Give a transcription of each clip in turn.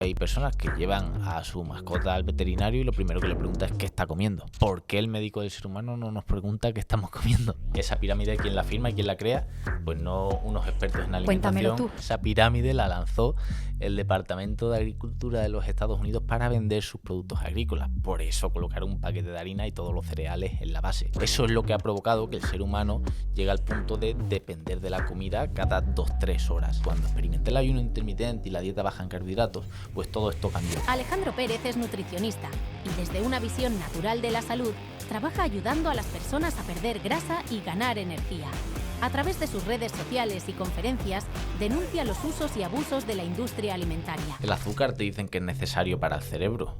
Hay personas que llevan a su mascota al veterinario y lo primero que le pregunta es qué está comiendo. ¿Por qué el médico del ser humano no nos pregunta qué estamos comiendo? Esa pirámide, ¿quién la firma y quién la crea? Pues no unos expertos en Cuéntamelo alimentación. tú. Esa pirámide la lanzó el Departamento de Agricultura de los Estados Unidos para vender sus productos agrícolas. Por eso colocaron un paquete de harina y todos los cereales en la base. Eso es lo que ha provocado que el ser humano llegue al punto de depender de la comida cada 2-3 horas. Cuando experimenté el ayuno intermitente y la dieta baja en carbohidratos, pues todo esto cambió. Alejandro Pérez es nutricionista y desde una visión natural de la salud trabaja ayudando a las personas a perder grasa y ganar energía. A través de sus redes sociales y conferencias denuncia los usos y abusos de la industria alimentaria. El azúcar te dicen que es necesario para el cerebro.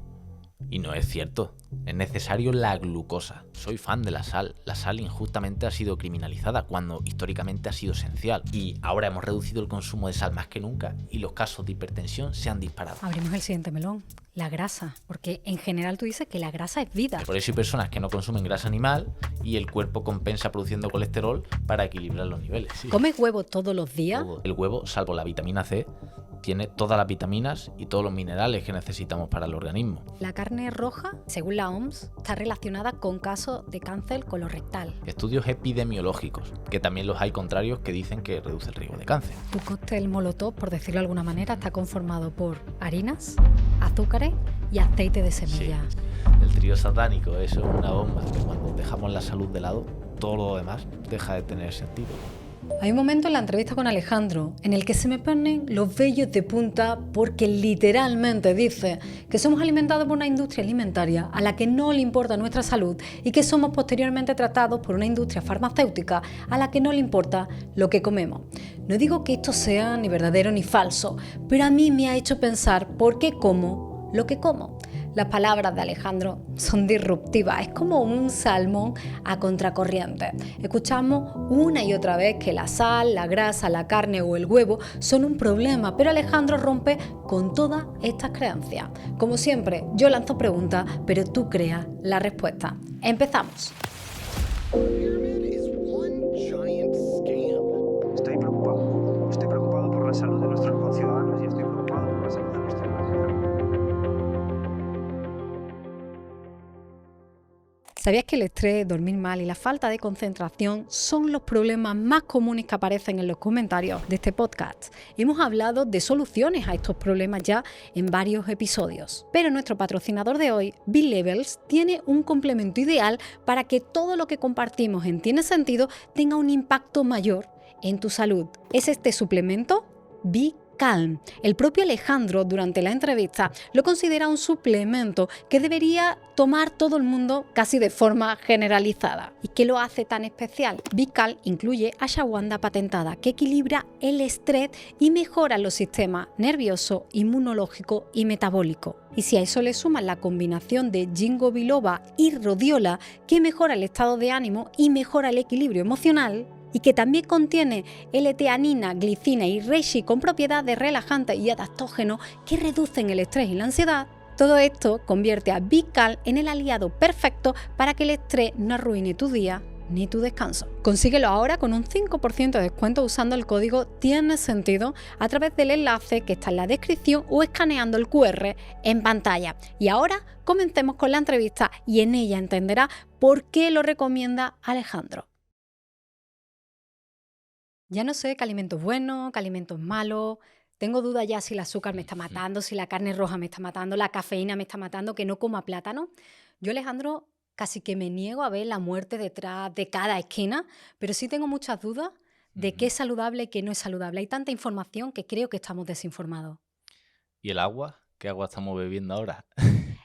Y no es cierto. Es necesario la glucosa. Soy fan de la sal. La sal injustamente ha sido criminalizada cuando históricamente ha sido esencial. Y ahora hemos reducido el consumo de sal más que nunca y los casos de hipertensión se han disparado. Abrimos el siguiente melón. La grasa. Porque en general tú dices que la grasa es vida. Por eso hay personas que no consumen grasa animal y el cuerpo compensa produciendo colesterol para equilibrar los niveles. Sí. ¿Comes huevo todos los días? Todo. El huevo, salvo la vitamina C, tiene todas las vitaminas y todos los minerales que necesitamos para el organismo. La carne roja, según la OMS, está relacionada con casos de cáncer colorectal. Estudios epidemiológicos, que también los hay contrarios que dicen que reduce el riesgo de cáncer. Tu cóctel Molotov, por decirlo de alguna manera, está conformado por harinas, azúcares y aceite de semilla. Sí. El trío satánico, eso es una bomba, que cuando dejamos la salud de lado, todo lo demás deja de tener sentido. Hay un momento en la entrevista con Alejandro en el que se me ponen los vellos de punta porque literalmente dice que somos alimentados por una industria alimentaria a la que no le importa nuestra salud y que somos posteriormente tratados por una industria farmacéutica a la que no le importa lo que comemos. No digo que esto sea ni verdadero ni falso, pero a mí me ha hecho pensar por qué como lo que como. Las palabras de Alejandro son disruptivas, es como un salmón a contracorriente. Escuchamos una y otra vez que la sal, la grasa, la carne o el huevo son un problema, pero Alejandro rompe con todas estas creencias. Como siempre, yo lanzo preguntas, pero tú creas la respuesta. Empezamos. Estoy preocupado por la salud de nuestros conciudadanos y estoy preocupado por la salud de nuestra planeta. ¿Sabías que el estrés, dormir mal y la falta de concentración son los problemas más comunes que aparecen en los comentarios de este podcast? Hemos hablado de soluciones a estos problemas ya en varios episodios. Pero nuestro patrocinador de hoy, B-Levels, tiene un complemento ideal para que todo lo que compartimos en Tiene Sentido tenga un impacto mayor en tu salud. Es este suplemento B-Calm. El propio Alejandro durante la entrevista lo considera un suplemento que debería tomar todo el mundo casi de forma generalizada. ¿Y qué lo hace tan especial? B-Calm incluye ashwagandha patentada que equilibra el estrés y mejora los sistemas nervioso, inmunológico y metabólico. Y si a eso le suman la combinación de ginkgo biloba y rodiola que mejora el estado de ánimo y mejora el equilibrio emocional, y que también contiene L-teanina, glicina y reishi con propiedades relajantes y adaptógenos que reducen el estrés y la ansiedad, todo esto convierte a B-Calm en el aliado perfecto para que el estrés no arruine tu día ni tu descanso. Consíguelo ahora con un 5% de descuento usando el código Tiene Sentido a través del enlace que está en la descripción o escaneando el QR en pantalla. Y ahora comencemos con la entrevista y en ella entenderá por qué lo recomienda Alejandro. Ya no sé qué alimento es bueno, qué alimento es malo. Tengo dudas ya si el azúcar me está matando, si la carne roja me está matando, la cafeína me está matando, que no coma plátano. Yo, Alejandro, casi que me niego a ver la muerte detrás de cada esquina, pero sí tengo muchas dudas de qué es saludable y qué no es saludable. Hay tanta información que creo que estamos desinformados. ¿Y el agua? ¿Qué agua estamos bebiendo ahora?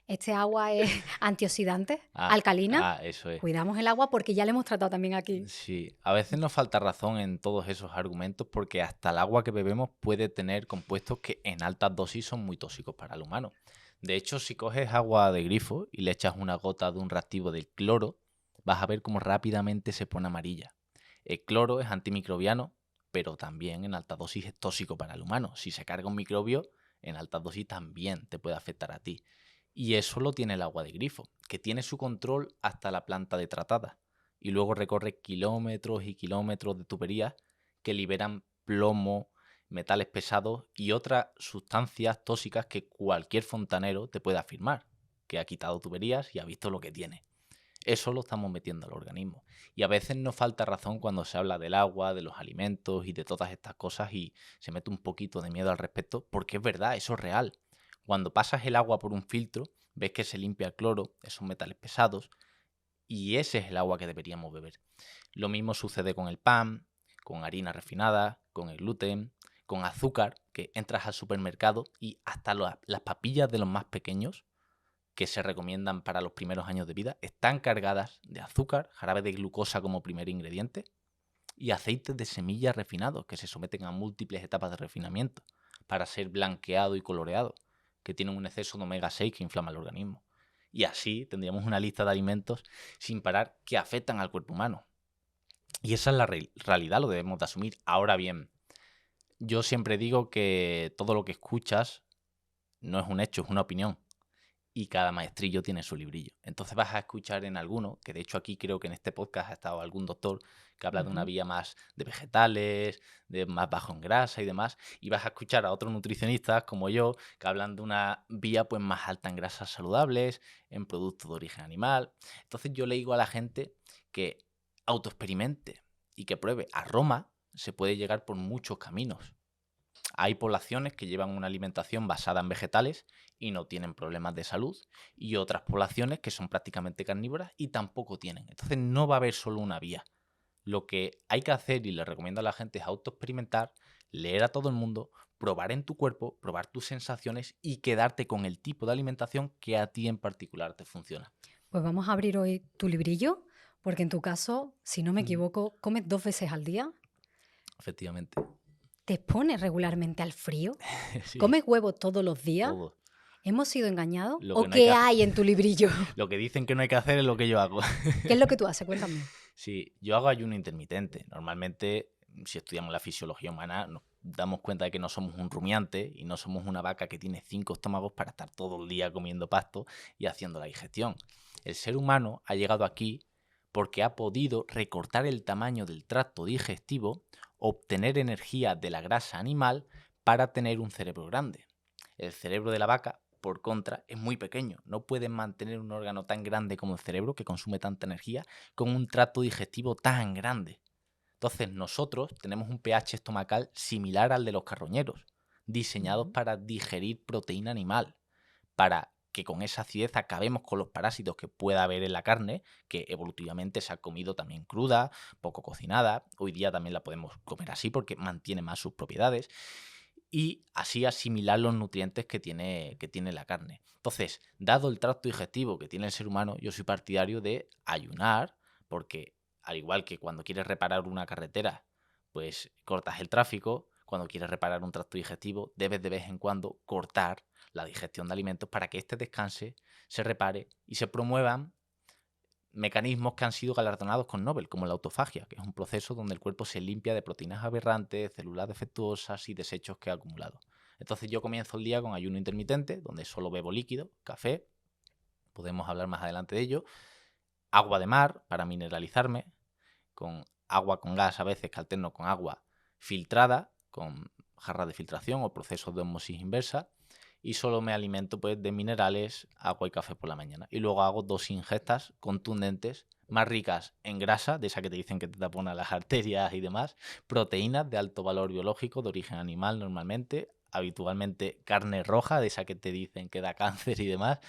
Este agua es antioxidante, alcalina. Eso es. Cuidamos el agua porque ya lo hemos tratado también aquí. Sí, a veces nos falta razón en todos esos argumentos porque hasta el agua que bebemos puede tener compuestos que en altas dosis son muy tóxicos para el humano. De hecho, si coges agua de grifo y le echas una gota de un reactivo del cloro, vas a ver cómo rápidamente se pone amarilla. El cloro es antimicrobiano, pero también en altas dosis es tóxico para el humano. Si se carga un microbio, en altas dosis también te puede afectar a ti. Y eso lo tiene el agua de grifo, que tiene su control hasta la planta de tratada. Y luego recorre kilómetros y kilómetros de tuberías que liberan plomo, metales pesados y otras sustancias tóxicas que cualquier fontanero te puede afirmar, que ha quitado tuberías y ha visto lo que tiene. Eso lo estamos metiendo al organismo. Y a veces nos falta razón cuando se habla del agua, de los alimentos y de todas estas cosas y se mete un poquito de miedo al respecto, porque es verdad, eso es real. Cuando pasas el agua por un filtro, ves que se limpia el cloro, esos metales pesados, y ese es el agua que deberíamos beber. Lo mismo sucede con el pan, con harina refinada, con el gluten, con azúcar, que entras al supermercado y hasta las papillas de los más pequeños, que se recomiendan para los primeros años de vida, están cargadas de azúcar, jarabe de glucosa como primer ingrediente y aceites de semillas refinados que se someten a múltiples etapas de refinamiento para ser blanqueado y coloreado, que tienen un exceso de omega 6 que inflama el organismo. Y así tendríamos una lista de alimentos sin parar que afectan al cuerpo humano. Y esa es la realidad, lo debemos de asumir. Ahora bien, yo siempre digo que todo lo que escuchas no es un hecho, es una opinión. Y cada maestrillo tiene su librillo. Entonces vas a escuchar en alguno, que de hecho aquí creo que en este podcast ha estado algún doctor que habla de una vía más de vegetales, de más bajo en grasa y demás, y vas a escuchar a otros nutricionistas como yo que hablan de una vía pues más alta en grasas saludables, en productos de origen animal. Entonces yo le digo a la gente que autoexperimente y que pruebe. A Roma se puede llegar por muchos caminos. Hay poblaciones que llevan una alimentación basada en vegetales y no tienen problemas de salud, y otras poblaciones que son prácticamente carnívoras y tampoco tienen. Entonces no va a haber solo una vía. Lo que hay que hacer, y le recomiendo a la gente, es autoexperimentar, leer a todo el mundo, probar en tu cuerpo, probar tus sensaciones y quedarte con el tipo de alimentación que a ti en particular te funciona. Pues vamos a abrir hoy tu librillo, porque en tu caso, si no me equivoco, comes 2 veces al día. Efectivamente. ¿Te expones regularmente al frío? Sí, ¿Comes huevos todos los días? todo. ¿Hemos sido engañados? Lo ¿O que no hay qué que hacer. hay en tu librillo? Lo que dicen que no hay que hacer es lo que yo hago. ¿Qué es lo que tú haces? Cuéntame. Sí, yo hago ayuno intermitente. Normalmente, si estudiamos la fisiología humana, nos damos cuenta de que no somos un rumiante y no somos una vaca que tiene 5 estómagos para estar todo el día comiendo pasto y haciendo la digestión. El ser humano ha llegado aquí porque ha podido recortar el tamaño del tracto digestivo, obtener energía de la grasa animal para tener un cerebro grande. El cerebro de la vaca, por contra, es muy pequeño. No pueden mantener un órgano tan grande como el cerebro, que consume tanta energía, con un tracto digestivo tan grande. Entonces nosotros tenemos un pH estomacal similar al de los carroñeros, diseñados para digerir proteína animal, para que con esa acidez acabemos con los parásitos que pueda haber en la carne, que evolutivamente se ha comido también cruda, poco cocinada. Hoy día también la podemos comer así porque mantiene más sus propiedades. Y así asimilar los nutrientes que tiene la carne. Entonces, dado el tracto digestivo que tiene el ser humano, yo soy partidario de ayunar, porque al igual que cuando quieres reparar una carretera, pues cortas el tráfico. Cuando quieres reparar un tracto digestivo, debes de vez en cuando cortar la digestión de alimentos para que éste descanse, se repare y se promuevan mecanismos que han sido galardonados con Nobel, como la autofagia, que es un proceso donde el cuerpo se limpia de proteínas aberrantes, células defectuosas y desechos que ha acumulado. Entonces yo comienzo el día con ayuno intermitente, donde solo bebo líquido, café, podemos hablar más adelante de ello, agua de mar para mineralizarme, con agua con gas a veces que alterno con agua filtrada, con jarras de filtración o procesos de ósmosis inversa, y solo me alimento pues de minerales, agua y café por la mañana. Y luego hago 2 ingestas contundentes, más ricas en grasa, de esa que te dicen que te taponan las arterias y demás, proteínas de alto valor biológico, de origen animal normalmente, habitualmente carne roja, de esa que te dicen que da cáncer y demás,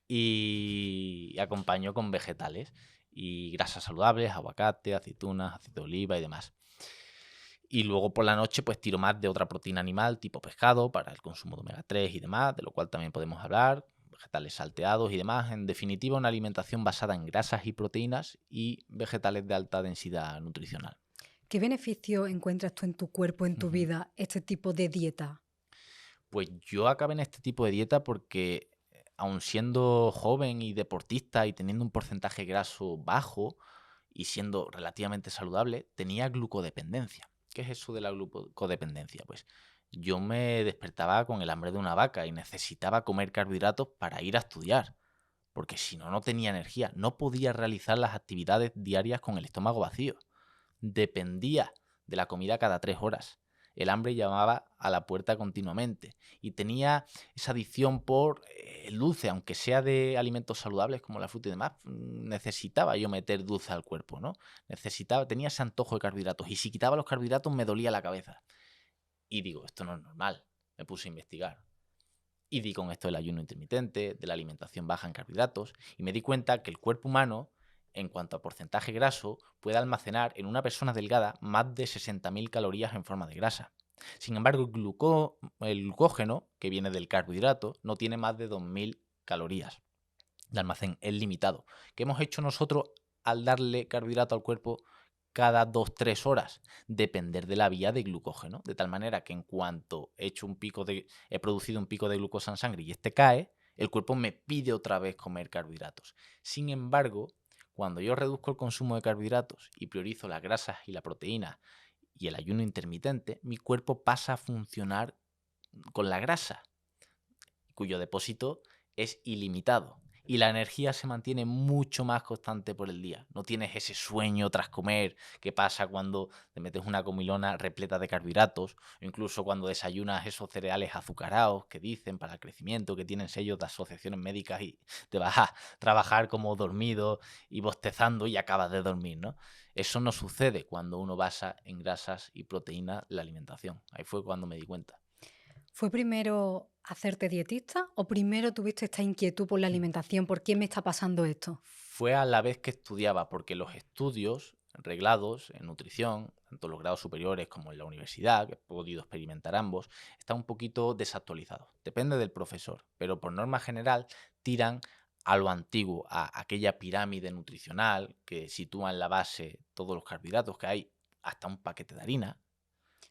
y acompaño con vegetales y grasas saludables, aguacate, aceitunas, aceite de oliva y demás. Y luego por la noche pues tiro más de otra proteína animal tipo pescado para el consumo de omega 3 y demás, de lo cual también podemos hablar, vegetales salteados y demás. En definitiva, una alimentación basada en grasas y proteínas y vegetales de alta densidad nutricional. ¿Qué beneficio encuentras tú en tu cuerpo, en tu vida, este tipo de dieta? Pues yo acabé en este tipo de dieta porque, aun siendo joven y deportista y teniendo un porcentaje graso bajo y siendo relativamente saludable, tenía glucodependencia. ¿Qué es eso de la glucodependencia? Pues yo me despertaba con el hambre de una vaca y necesitaba comer carbohidratos para ir a estudiar, porque si no, no tenía energía, no podía realizar las actividades diarias con el estómago vacío. Dependía de la comida cada 3 horas. El hambre llamaba a la puerta continuamente y tenía esa adicción por el dulce, aunque sea de alimentos saludables como la fruta y demás, necesitaba yo meter dulce al cuerpo, ¿no? Tenía ese antojo de carbohidratos y si quitaba los carbohidratos me dolía la cabeza. Y digo, esto no es normal. Me puse a investigar. Y di con esto del ayuno intermitente, de la alimentación baja en carbohidratos, y me di cuenta que el cuerpo humano, en cuanto a porcentaje graso, puede almacenar en una persona delgada más de 60.000 calorías en forma de grasa. Sin embargo, el glucógeno, que viene del carbohidrato, no tiene más de 2.000 calorías. El almacén es limitado. ¿Qué hemos hecho nosotros al darle carbohidrato al cuerpo cada 2-3 horas? Depender de la vía de glucógeno, de tal manera que en cuanto he producido un pico de glucosa en sangre y este cae, el cuerpo me pide otra vez comer carbohidratos. Sin embargo, cuando yo reduzco el consumo de carbohidratos y priorizo las grasas y la proteína y el ayuno intermitente, mi cuerpo pasa a funcionar con la grasa, cuyo depósito es ilimitado. Y la energía se mantiene mucho más constante por el día. No tienes ese sueño tras comer que pasa cuando te metes una comilona repleta de carbohidratos, o incluso cuando desayunas esos cereales azucarados que dicen para el crecimiento, que tienen sellos de asociaciones médicas y te vas a trabajar como dormido y bostezando y acabas de dormir, ¿no? Eso no sucede cuando uno basa en grasas y proteínas la alimentación. Ahí fue cuando me di cuenta. ¿Fue primero hacerte dietista o primero tuviste esta inquietud por la alimentación? ¿Por qué me está pasando esto? Fue a la vez que estudiaba, porque los estudios reglados en nutrición, tanto en los grados superiores como en la universidad, que he podido experimentar ambos, están un poquito desactualizados. Depende del profesor, pero por norma general tiran a lo antiguo, a aquella pirámide nutricional que sitúa en la base todos los carbohidratos que hay, hasta un paquete de harina.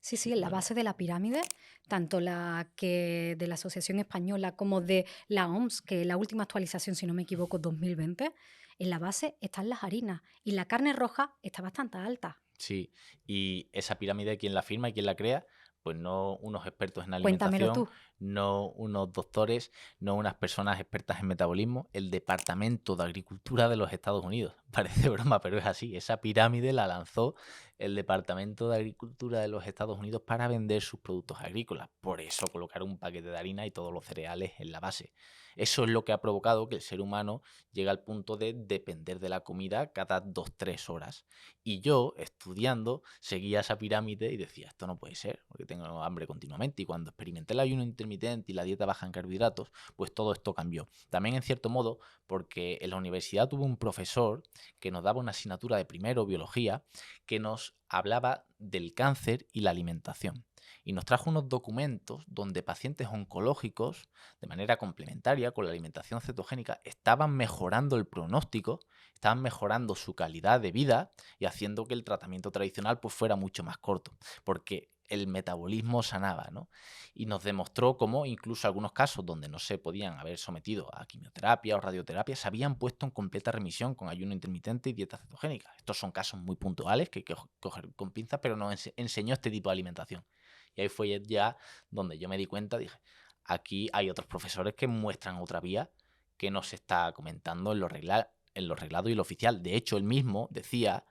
Sí, en la ¿Vale? base de la pirámide, tanto la que de la Asociación Española como de la OMS, que la última actualización, si no me equivoco, 2020, en la base están las harinas y la carne roja está bastante alta. Sí, y esa pirámide, ¿quién la firma y quién la crea? Pues no unos expertos en Cuéntamelo alimentación, tú. no unos doctores, no unas personas expertas en metabolismo, el Departamento de Agricultura de los Estados Unidos. Parece broma, pero es así. Esa pirámide la lanzó el Departamento de Agricultura de los Estados Unidos para vender sus productos agrícolas. Por eso colocaron un paquete de harina y todos los cereales en la base. Eso es lo que ha provocado que el ser humano llegue al punto de depender de la comida cada 2-3 horas. Y yo, estudiando, seguía esa pirámide y decía, esto no puede ser, porque tengo hambre continuamente. Y cuando experimenté el ayuno intermitente y la dieta baja en carbohidratos, pues todo esto cambió. También en cierto modo, porque en la universidad tuve un profesor que nos daba una asignatura de primero, biología, que nos hablaba del cáncer y la alimentación. Y nos trajo unos documentos donde pacientes oncológicos, de manera complementaria con la alimentación cetogénica, estaban mejorando el pronóstico, estaban mejorando su calidad de vida y haciendo que el tratamiento tradicional pues fuera mucho más corto, porque el metabolismo sanaba, ¿no? Y nos demostró cómo incluso algunos casos donde no se podían haber sometido a quimioterapia o radioterapia se habían puesto en completa remisión con ayuno intermitente y dieta cetogénica. Estos son casos muy puntuales que hay que coger con pinzas, pero nos enseñó este tipo de alimentación. Y ahí fue ya donde yo me di cuenta, dije, aquí hay otros profesores que muestran otra vía que no se está comentando en lo reglado y lo oficial. De hecho, él mismo decía,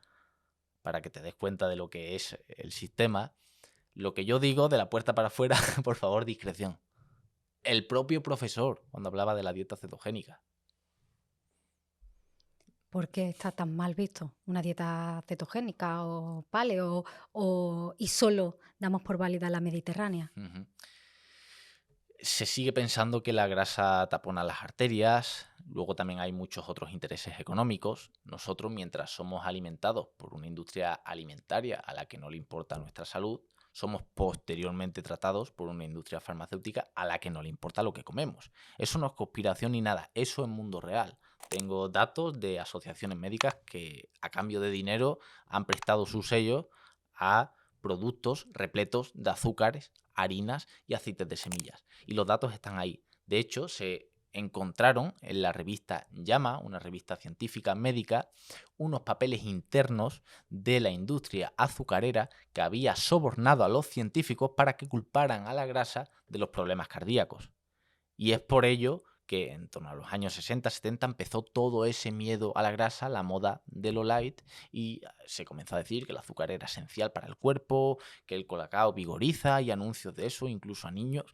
para que te des cuenta de lo que es el sistema, lo que yo digo de la puerta para afuera, por favor, discreción. El propio profesor, cuando hablaba de la dieta cetogénica. ¿Por qué está tan mal visto una dieta cetogénica o paleo y solo damos por válida la mediterránea? Uh-huh. Se sigue pensando que la grasa tapona las arterias, luego también hay muchos otros intereses económicos. Nosotros, mientras somos alimentados por una industria alimentaria a la que no le importa nuestra salud, somos posteriormente tratados por una industria farmacéutica a la que no le importa lo que comemos. Eso no es conspiración ni nada, eso es mundo real. Tengo datos de asociaciones médicas que a cambio de dinero han prestado su sello a productos repletos de azúcares, harinas y aceites de semillas. Y los datos están ahí. De hecho, se encontraron en la revista JAMA, una revista científica médica, unos papeles internos de la industria azucarera que había sobornado a los científicos para que culparan a la grasa de los problemas cardíacos. Y es por ello que en torno a los años 60, 70 empezó todo ese miedo a la grasa, la moda de lo light, y se comenzó a decir que el azúcar era esencial para el cuerpo, que el colacao vigoriza, y anuncios de eso, incluso a niños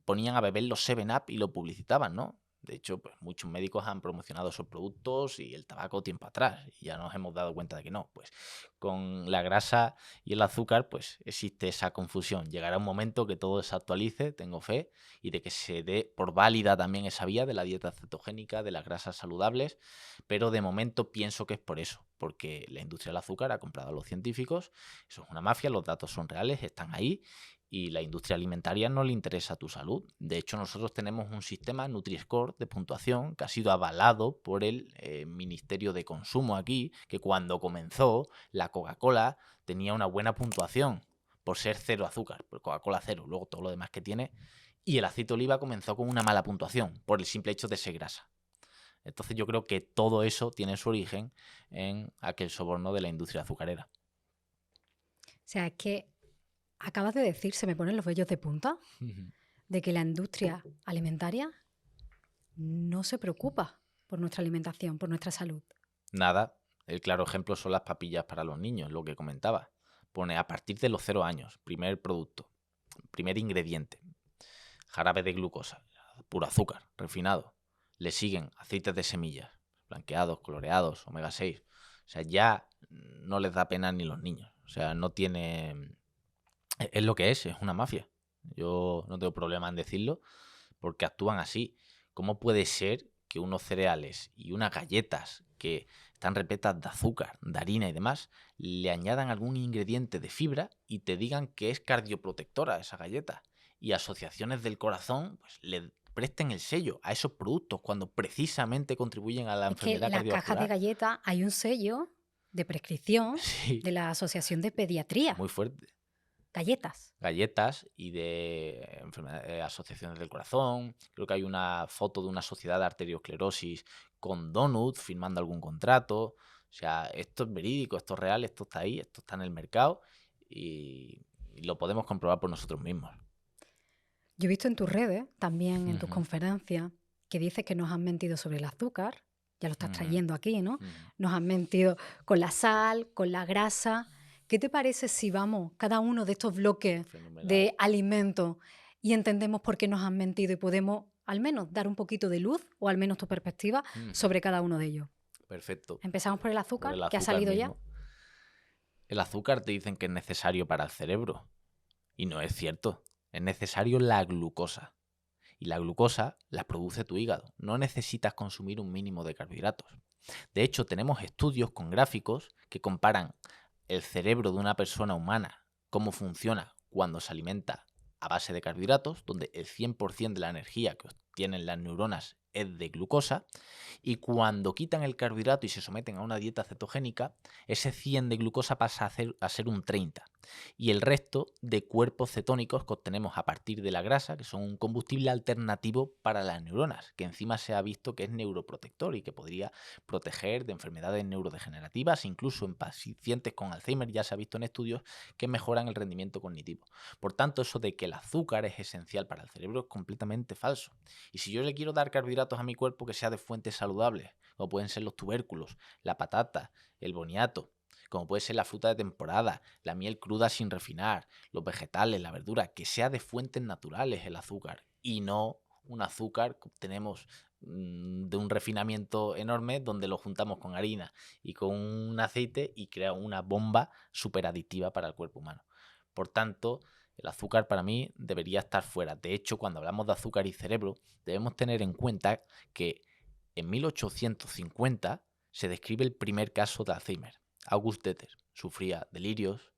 ponían a beber los 7-Up y lo publicitaban, ¿no? De hecho, pues muchos médicos han promocionado esos productos y el tabaco tiempo atrás, y ya nos hemos dado cuenta de que no. Pues con la grasa y el azúcar, pues existe esa confusión. Llegará un momento que todo se actualice, tengo fe, y de que se dé por válida también esa vía de la dieta cetogénica, de las grasas saludables, pero de momento pienso que es por eso, porque la industria del azúcar ha comprado a los científicos, eso es una mafia, los datos son reales, están ahí, y la industria alimentaria no le interesa tu salud. De hecho, nosotros tenemos un sistema Nutri-Score de puntuación que ha sido avalado por el Ministerio de Consumo aquí, que cuando comenzó la Coca-Cola tenía una buena puntuación por ser cero azúcar, por Coca-Cola cero, luego todo lo demás que tiene, y el aceite de oliva comenzó con una mala puntuación por el simple hecho de ser grasa. Entonces yo creo que todo eso tiene su origen en aquel soborno de la industria azucarera. O sea, es que acabas de decir, se me ponen los vellos de punta, de que la industria alimentaria no se preocupa por nuestra alimentación, por nuestra salud. Nada, el claro ejemplo son las papillas para los niños, lo que comentaba. Pone a partir de los 0 años, primer producto, primer ingrediente, jarabe de glucosa, puro azúcar, refinado. Le siguen aceites de semillas, blanqueados, coloreados, omega 6. O sea, ya no les da pena ni los niños. O sea, no tiene... Es lo que es una mafia. Yo no tengo problema en decirlo porque actúan así. ¿Cómo puede ser que unos cereales y unas galletas que están repletas de azúcar, de harina y demás, le añadan algún ingrediente de fibra y te digan que es cardioprotectora esa galleta? Y asociaciones del corazón pues, le presten el sello a esos productos cuando precisamente contribuyen a la enfermedad cardiovascular. En las cajas de galletas hay un sello de prescripción de la Asociación de Pediatría. Muy fuerte. Galletas y de asociaciones del corazón. Creo que hay una foto de una sociedad de arteriosclerosis con Donut firmando algún contrato. O sea, esto es verídico, esto es real, esto está ahí, esto está en el mercado y lo podemos comprobar por nosotros mismos. Yo he visto en tus redes, también en tus conferencias, que dices que nos han mentido sobre el azúcar. Ya lo estás trayendo aquí, ¿no? Nos han mentido con la sal, con la grasa. ¿Qué te parece si vamos cada uno de estos bloques de alimentos y entendemos por qué nos han mentido y podemos al menos dar un poquito de luz o al menos tu perspectiva sobre cada uno de ellos? Perfecto. Empezamos por el azúcar, que ha salido mismo. Ya. El azúcar te dicen que es necesario para el cerebro y no es cierto. Es necesario la glucosa. Y la glucosa la produce tu hígado. No necesitas consumir un mínimo de carbohidratos. De hecho, tenemos estudios con gráficos que comparan el cerebro de una persona humana, cómo funciona cuando se alimenta a base de carbohidratos, donde el 100% de la energía que obtienen las neuronas es de glucosa, y cuando quitan el carbohidrato y se someten a una dieta cetogénica, ese 100 de glucosa pasa a ser un 30, y el resto de cuerpos cetónicos que obtenemos a partir de la grasa, que son un combustible alternativo para las neuronas, que encima se ha visto que es neuroprotector y que podría proteger de enfermedades neurodegenerativas, incluso en pacientes con Alzheimer ya se ha visto en estudios que mejoran el rendimiento cognitivo. Por tanto, eso de que el azúcar es esencial para el cerebro es completamente falso. Y si yo le quiero dar carbohidratos a mi cuerpo que sea de fuentes saludables, como pueden ser los tubérculos, la patata, el boniato, como puede ser la fruta de temporada, la miel cruda sin refinar, los vegetales, la verdura, que sea de fuentes naturales el azúcar y no un azúcar que obtenemos de un refinamiento enorme donde lo juntamos con harina y con un aceite y crea una bomba súper adictiva para el cuerpo humano. Por tanto, el azúcar para mí debería estar fuera. De hecho, cuando hablamos de azúcar y cerebro, debemos tener en cuenta que en 1850 se describe el primer caso de Alzheimer. August Deter sufría delirios,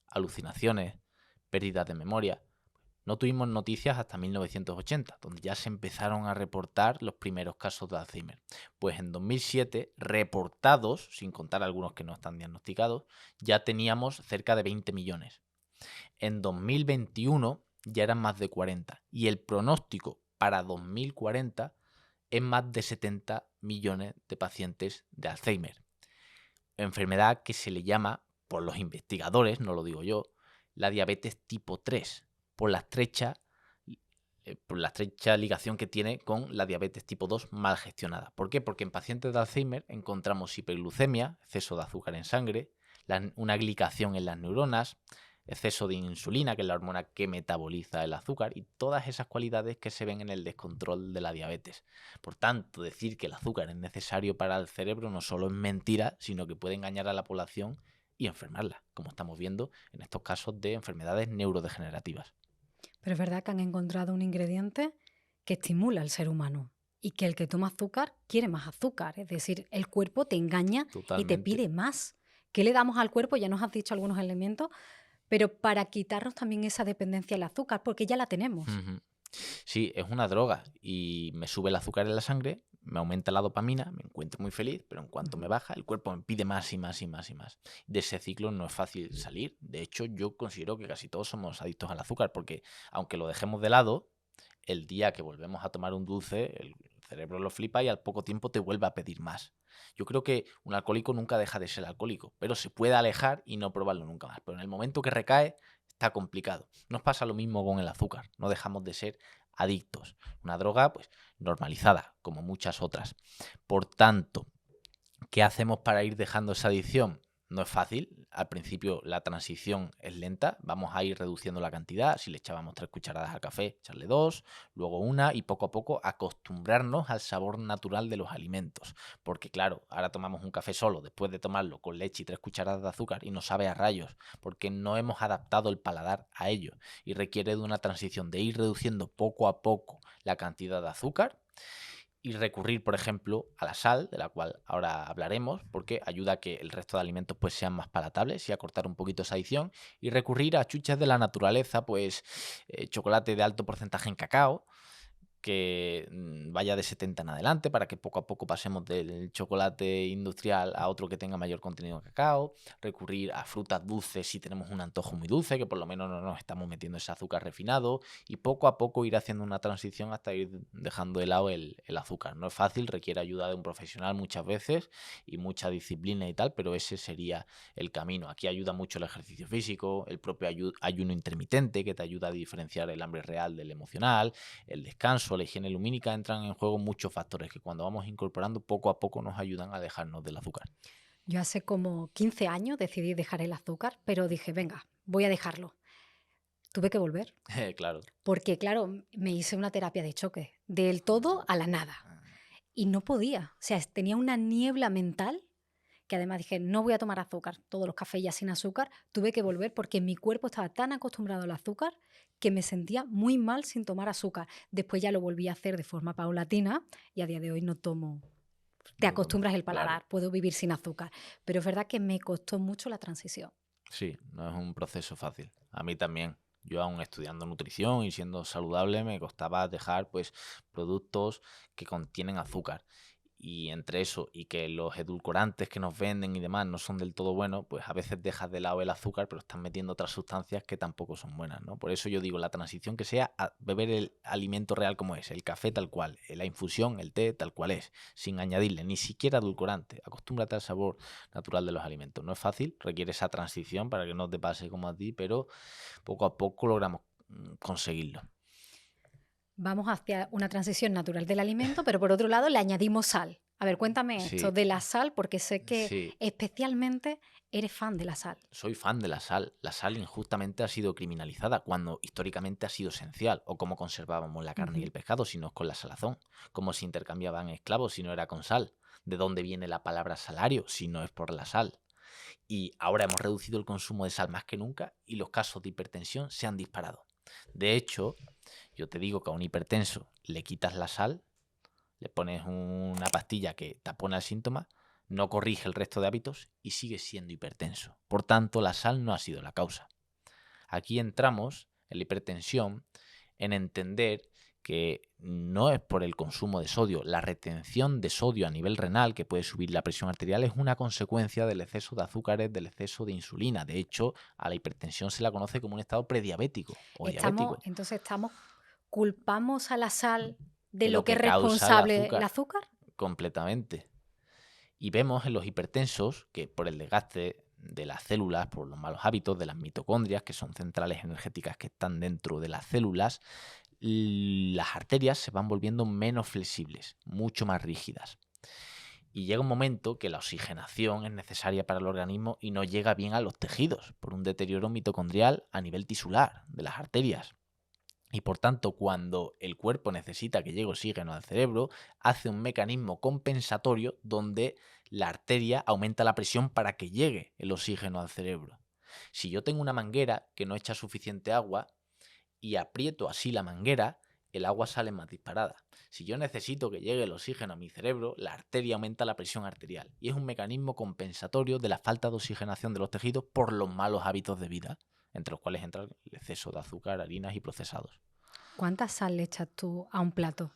alucinaciones, pérdidas de memoria. No tuvimos noticias hasta 1980, donde ya se empezaron a reportar los primeros casos de Alzheimer. Pues en 2007, reportados, sin contar algunos que no están diagnosticados, ya teníamos cerca de 20 millones. En 2021 ya eran más de 40 y el pronóstico para 2040 es más de 70 millones de pacientes de Alzheimer. Enfermedad que se le llama, por los investigadores, no lo digo yo, la diabetes tipo 3, por la estrecha por la estrecha ligación que tiene con la diabetes tipo 2 mal gestionada. ¿Por qué? Porque en pacientes de Alzheimer encontramos hiperglucemia, exceso de azúcar en sangre, una glicación en las neuronas, exceso de insulina, que es la hormona que metaboliza el azúcar, y todas esas cualidades que se ven en el descontrol de la diabetes. Por tanto, decir que el azúcar es necesario para el cerebro no solo es mentira, sino que puede engañar a la población y enfermarla, como estamos viendo en estos casos de enfermedades neurodegenerativas. Pero es verdad que han encontrado un ingrediente que estimula al ser humano y que el que toma azúcar quiere más azúcar. Es decir, el cuerpo te engaña y te pide más. ¿Qué le damos al cuerpo? Ya nos has dicho algunos elementos, pero para quitarnos también esa dependencia del azúcar, porque ya la tenemos. Sí, es una droga y me sube el azúcar en la sangre, me aumenta la dopamina, me encuentro muy feliz, pero en cuanto me baja, el cuerpo me pide más y más y más y más. De ese ciclo no es fácil salir. De hecho, yo considero que casi todos somos adictos al azúcar, porque aunque lo dejemos de lado, el día que volvemos a tomar un dulce, el cerebro lo flipa y al poco tiempo te vuelve a pedir más. Yo creo que un alcohólico nunca deja de ser alcohólico, pero se puede alejar y no probarlo nunca más. Pero en el momento que recae, está complicado. Nos pasa lo mismo con el azúcar. No dejamos de ser adictos. Una droga, pues, normalizada, como muchas otras. Por tanto, ¿qué hacemos para ir dejando esa adicción? No es fácil. Al principio la transición es lenta. Vamos a ir reduciendo la cantidad. Si le echábamos 3 cucharadas al café, echarle 2, luego 1 y poco a poco acostumbrarnos al sabor natural de los alimentos. Porque claro, ahora tomamos un café solo después de tomarlo con leche y 3 cucharadas de azúcar y nos sabe a rayos porque no hemos adaptado el paladar a ello. Y requiere de una transición de ir reduciendo poco a poco la cantidad de azúcar y recurrir, por ejemplo, a la sal, de la cual ahora hablaremos, porque ayuda a que el resto de alimentos pues, sean más palatables y a cortar un poquito esa adicción, y recurrir a chuches de la naturaleza, pues chocolate de alto porcentaje en cacao, que vaya de 70 en adelante para que poco a poco pasemos del chocolate industrial a otro que tenga mayor contenido de cacao, recurrir a frutas dulces si tenemos un antojo muy dulce, que por lo menos no nos estamos metiendo ese azúcar refinado, y poco a poco ir haciendo una transición hasta ir dejando de lado el azúcar. No es fácil, requiere ayuda de un profesional muchas veces y mucha disciplina y tal, pero ese sería el camino. Aquí ayuda mucho el ejercicio físico, el propio ayuno intermitente que te ayuda a diferenciar el hambre real del emocional, el descanso, la higiene lumínica. Entran en juego muchos factores que cuando vamos incorporando poco a poco nos ayudan a alejarnos del azúcar. Yo hace como 15 años decidí dejar el azúcar, pero dije, venga, voy a dejarlo. Tuve que volver. Claro. Porque, claro, me hice una terapia de choque, del todo a la nada. Y no podía. O sea, tenía una niebla mental que además dije, no voy a tomar azúcar, todos los cafés ya sin azúcar. Tuve que volver porque mi cuerpo estaba tan acostumbrado al azúcar que me sentía muy mal sin tomar azúcar. Después ya lo volví a hacer de forma paulatina y a día de hoy no tomo. Te acostumbras el paladar, claro. Puedo vivir sin azúcar. Pero es verdad que me costó mucho la transición. Sí, no es un proceso fácil. A mí también. Yo aún estudiando nutrición y siendo saludable me costaba dejar pues productos que contienen azúcar. Y entre eso y que los edulcorantes que nos venden y demás no son del todo buenos, pues a veces dejas de lado el azúcar, pero están metiendo otras sustancias que tampoco son buenas, ¿no? Por eso yo digo, la transición que sea a beber el alimento real como es, el café tal cual, la infusión, el té tal cual es, sin añadirle ni siquiera edulcorante. Acostúmbrate al sabor natural de los alimentos. No es fácil, requiere esa transición para que no te pase como a ti, pero poco a poco logramos conseguirlo. Vamos hacia una transición natural del alimento, pero por otro lado le añadimos sal. A ver, cuéntame esto de la sal, porque sé que especialmente eres fan de la sal. Soy fan de la sal. La sal injustamente ha sido criminalizada cuando históricamente ha sido esencial. O cómo conservábamos la carne y el pescado si no es con la salazón. Cómo se intercambiaban esclavos si no era con sal. ¿De dónde viene la palabra salario si no es por la sal? Y ahora hemos reducido el consumo de sal más que nunca y los casos de hipertensión se han disparado. De hecho, yo te digo que a un hipertenso le quitas la sal, le pones una pastilla que tapona el síntoma, no corrige el resto de hábitos y sigue siendo hipertenso. Por tanto, la sal no ha sido la causa. Aquí entramos en la hipertensión en entender que no es por el consumo de sodio. La retención de sodio a nivel renal, que puede subir la presión arterial, es una consecuencia del exceso de azúcares, del exceso de insulina. De hecho, a la hipertensión se la conoce como un estado prediabético o diabético. Entonces, ¿culpamos a la sal de lo que es responsable el azúcar? Completamente. Y vemos en los hipertensos que por el desgaste de las células, por los malos hábitos de las mitocondrias, que son centrales energéticas que están dentro de las células, las arterias se van volviendo menos flexibles, mucho más rígidas. Y llega un momento que la oxigenación es necesaria para el organismo y no llega bien a los tejidos por un deterioro mitocondrial a nivel tisular de las arterias. Y por tanto, cuando el cuerpo necesita que llegue oxígeno al cerebro, hace un mecanismo compensatorio donde la arteria aumenta la presión para que llegue el oxígeno al cerebro. Si yo tengo una manguera que no echa suficiente agua y aprieto así la manguera, el agua sale más disparada. Si yo necesito que llegue el oxígeno a mi cerebro, la arteria aumenta la presión arterial. Y es un mecanismo compensatorio de la falta de oxigenación de los tejidos por los malos hábitos de vida, entre los cuales entra el exceso de azúcar, harinas y procesados. ¿Cuánta sal le echas tú a un plato?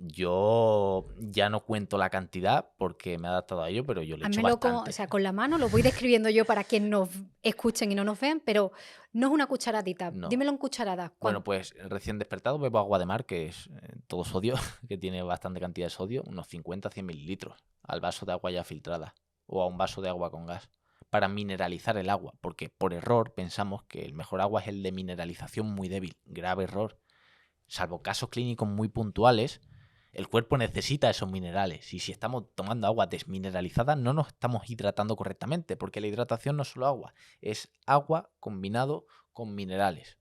Yo ya no cuento la cantidad porque me he adaptado a ello, pero yo le echo Házmelo bastante. con la mano, lo voy describiendo yo para quienes nos escuchen y no nos vean, pero no es una cucharadita. No. Dímelo en cucharadas. Bueno, pues recién despertado bebo agua de mar, que es todo sodio, que tiene bastante cantidad de sodio, unos 50-100 mililitros al vaso de agua ya filtrada o a un vaso de agua con gas, para mineralizar el agua, porque por error pensamos que el mejor agua es el de mineralización muy débil. Grave error. Salvo casos clínicos muy puntuales, el cuerpo necesita esos minerales y si estamos tomando agua desmineralizada no nos estamos hidratando correctamente, porque la hidratación no es solo agua, es agua combinado con minerales.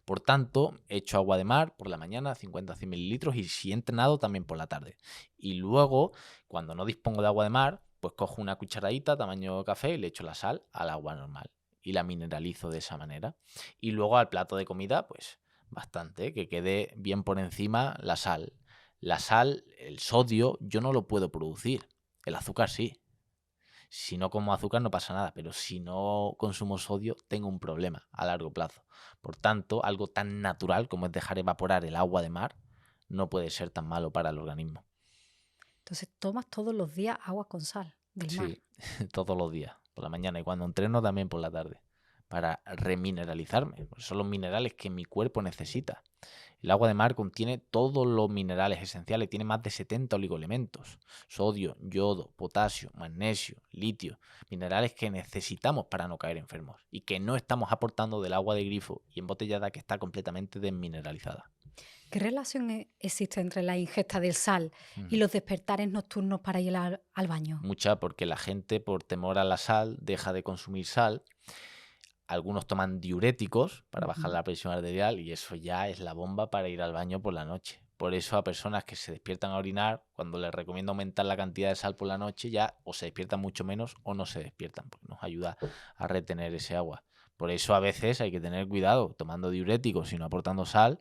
Por tanto, echo agua de mar por la mañana, 50-100 mililitros, y si he entrenado también por la tarde. Y luego, cuando no dispongo de agua de mar, pues cojo una cucharadita tamaño café y le echo la sal al agua normal y la mineralizo de esa manera. Y luego al plato de comida, pues bastante, que quede bien por encima la sal. La sal, el sodio, yo no lo puedo producir. El azúcar sí. Si no como azúcar no pasa nada, pero si no consumo sodio tengo un problema a largo plazo. Por tanto, algo tan natural como es dejar evaporar el agua de mar no puede ser tan malo para el organismo. Entonces tomas todos los días agua con sal del mar. Sí, todos los días, por la mañana y cuando entreno también por la tarde, para remineralizarme. Porque son los minerales que mi cuerpo necesita. El agua de mar contiene todos los minerales esenciales, tiene más de 70 oligoelementos, sodio, yodo, potasio, magnesio, litio, minerales que necesitamos para no caer enfermos y que no estamos aportando del agua de grifo y embotellada que está completamente desmineralizada. ¿Qué relación existe entre la ingesta del sal y los despertares nocturnos para ir al baño? Mucha, porque la gente por temor a la sal deja de consumir sal. Algunos toman diuréticos para bajar la presión arterial y eso ya es la bomba para ir al baño por la noche. Por eso a personas que se despiertan a orinar, cuando les recomiendo aumentar la cantidad de sal por la noche, ya o se despiertan mucho menos o no se despiertan, porque nos ayuda a retener ese agua. Por eso a veces hay que tener cuidado, tomando diuréticos y no aportando sal,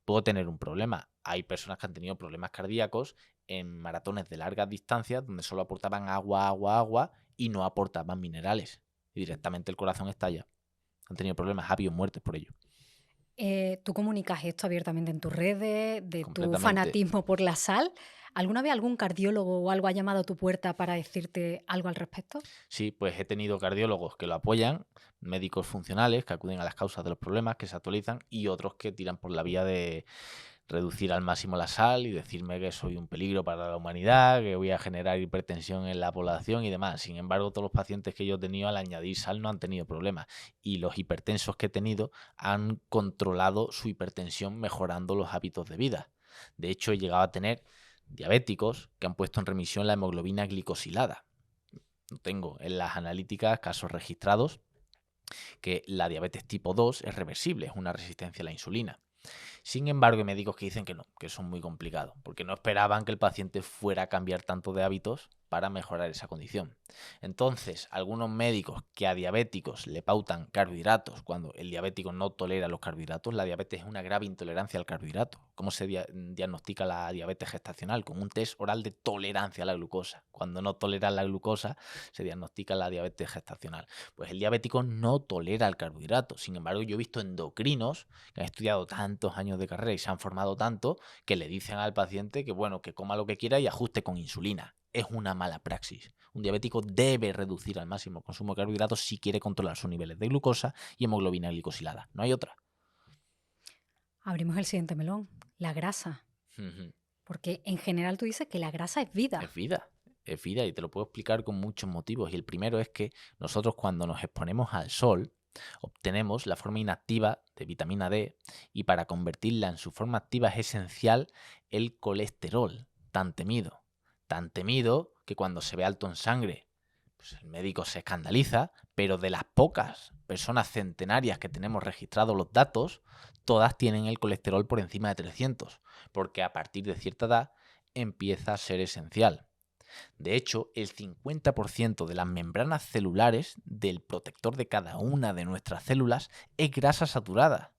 puedo tener un problema. Hay personas que han tenido problemas cardíacos en maratones de largas distancias donde solo aportaban agua y no aportaban minerales. Y directamente el corazón estalla. Han tenido problemas, ha habido muertes por ello. ¿Tú comunicas esto abiertamente en tus redes, de tu Completamente. fanatismo por la sal? ¿Alguna vez algún cardiólogo o algo ha llamado a tu puerta para decirte algo al respecto? Sí, pues he tenido cardiólogos que lo apoyan, médicos funcionales que acuden a las causas de los problemas, que se actualizan, y otros que tiran por la vía de reducir al máximo la sal y decirme que soy un peligro para la humanidad, que voy a generar hipertensión en la población y demás. Sin embargo, todos los pacientes que yo he tenido al añadir sal no han tenido problemas y los hipertensos que he tenido han controlado su hipertensión mejorando los hábitos de vida. De hecho, he llegado a tener diabéticos que han puesto en remisión la hemoglobina glicosilada. Tengo en las analíticas casos registrados que la diabetes tipo 2 es reversible, es una resistencia a la insulina. Sin embargo, hay médicos que dicen que no, que eso es muy complicado, porque no esperaban que el paciente fuera a cambiar tanto de hábitos para mejorar esa condición. Entonces, algunos médicos que a diabéticos le pautan carbohidratos cuando el diabético no tolera los carbohidratos, la diabetes es una grave intolerancia al carbohidrato. ¿Cómo se diagnostica la diabetes gestacional? Con un test oral de tolerancia a la glucosa. Cuando no tolera la glucosa, se diagnostica la diabetes gestacional. Pues el diabético no tolera el carbohidrato. Sin embargo, yo he visto endocrinos que han estudiado tantos años de carrera y se han formado tanto que le dicen al paciente que bueno, que coma lo que quiera y ajuste con insulina. Es una mala praxis. Un diabético debe reducir al máximo el consumo de carbohidratos si quiere controlar sus niveles de glucosa y hemoglobina glicosilada. No hay otra. Abrimos el siguiente melón, la grasa. Porque en general tú dices que la grasa es vida. Es vida. Es vida y te lo puedo explicar con muchos motivos. Y el primero es que nosotros cuando nos exponemos al sol, obtenemos la forma inactiva de vitamina D y para convertirla en su forma activa es esencial el colesterol, tan temido. Tan temido que cuando se ve alto en sangre, pues el médico se escandaliza, pero de las pocas personas centenarias que tenemos registrados los datos, todas tienen el colesterol por encima de 300, porque a partir de cierta edad empieza a ser esencial. De hecho, el 50% de las membranas celulares del protector de cada una de nuestras células es grasa saturada.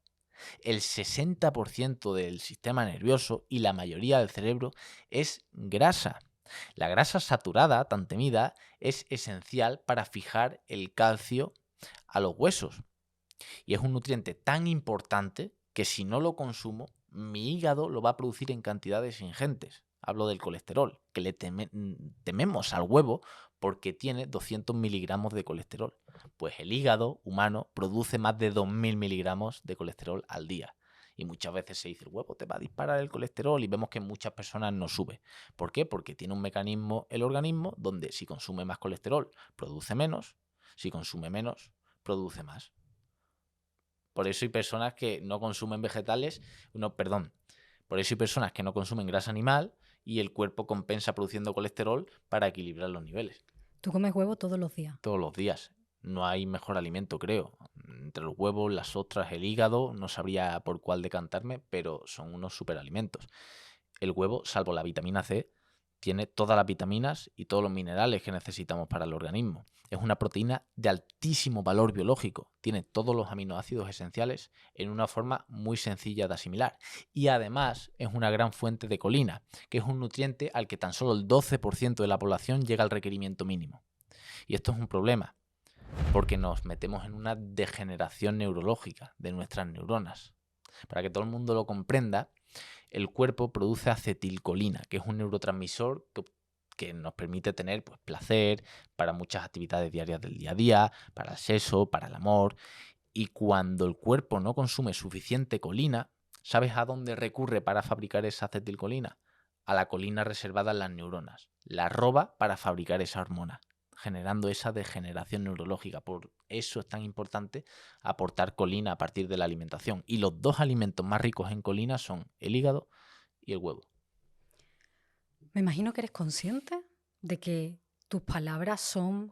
El 60% del sistema nervioso y la mayoría del cerebro es grasa. La grasa saturada, tan temida, es esencial para fijar el calcio a los huesos. Y es un nutriente tan importante que si no lo consumo, mi hígado lo va a producir en cantidades ingentes. Hablo del colesterol, que le tememos al huevo porque tiene 200 miligramos de colesterol. Pues el hígado humano produce más de 2000 miligramos de colesterol al día. Y muchas veces se dice, el huevo te va a disparar el colesterol y vemos que en muchas personas no sube. ¿Por qué? Porque tiene un mecanismo el organismo donde si consume más colesterol produce menos, si consume menos produce más. Por eso hay personas que no consumen vegetales, por eso hay personas que no consumen grasa animal y el cuerpo compensa produciendo colesterol para equilibrar los niveles. Tú comes huevo todos los días. Todos los días. No hay mejor alimento, creo. Entre los huevos, las ostras, el hígado, no sabría por cuál decantarme, pero son unos superalimentos. El huevo, salvo la vitamina C, tiene todas las vitaminas y todos los minerales que necesitamos para el organismo. Es una proteína de altísimo valor biológico. Tiene todos los aminoácidos esenciales en una forma muy sencilla de asimilar. Y además es una gran fuente de colina, que es un nutriente al que tan solo el 12% de la población llega al requerimiento mínimo. Y esto es un problema, porque nos metemos en una degeneración neurológica de nuestras neuronas. Para que todo el mundo lo comprenda, el cuerpo produce acetilcolina, que es un neurotransmisor que nos permite tener pues, placer para muchas actividades diarias del día a día, para el sexo, para el amor. Y cuando el cuerpo no consume suficiente colina, ¿sabes a dónde recurre para fabricar esa acetilcolina? A la colina reservada en las neuronas. La roba para fabricar esa hormona, generando esa degeneración neurológica. Por eso es tan importante aportar colina a partir de la alimentación. Y los dos alimentos más ricos en colina son el hígado y el huevo. Me imagino que eres consciente de que tus palabras son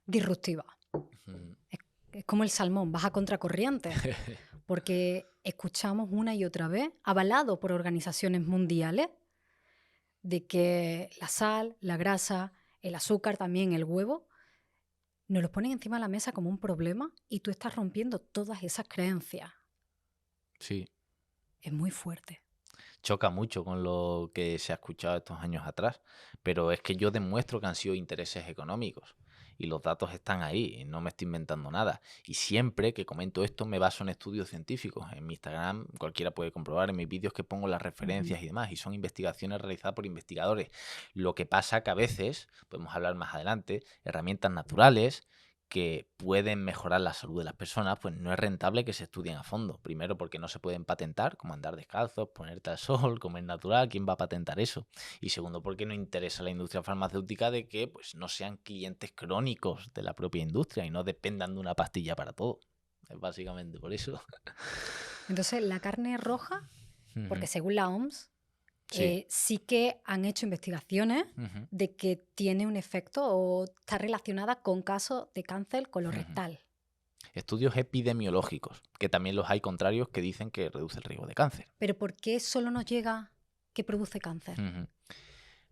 disruptivas. Es como el salmón, vas a contracorriente. Porque escuchamos una y otra vez, avalado por organizaciones mundiales, de que la sal, la grasa, el azúcar, también el huevo, nos los ponen encima de la mesa como un problema y tú estás rompiendo todas esas creencias. Sí. Es muy fuerte. Choca mucho con lo que se ha escuchado estos años atrás, pero es que yo demuestro que han sido intereses económicos y los datos están ahí, no me estoy inventando nada. Y siempre que comento esto me baso en estudios científicos. En mi Instagram cualquiera puede comprobar en mis vídeos que pongo las referencias y demás, y son investigaciones realizadas por investigadores. Lo que pasa que a veces, podemos hablar más adelante, herramientas naturales que pueden mejorar la salud de las personas, pues no es rentable que se estudien a fondo. Primero porque no se pueden patentar, como andar descalzos, ponerte al sol, comer natural, ¿quién va a patentar eso? Y segundo porque no interesa a la industria farmacéutica de que pues, no sean clientes crónicos de la propia industria y no dependan de una pastilla para todo. Es básicamente por eso. Entonces, la carne roja, porque según la OMS, sí que han hecho investigaciones de que tiene un efecto o está relacionada con casos de cáncer colorectal. Estudios epidemiológicos, que también los hay contrarios que dicen que reduce el riesgo de cáncer. ¿Pero por qué solo nos llega que produce cáncer?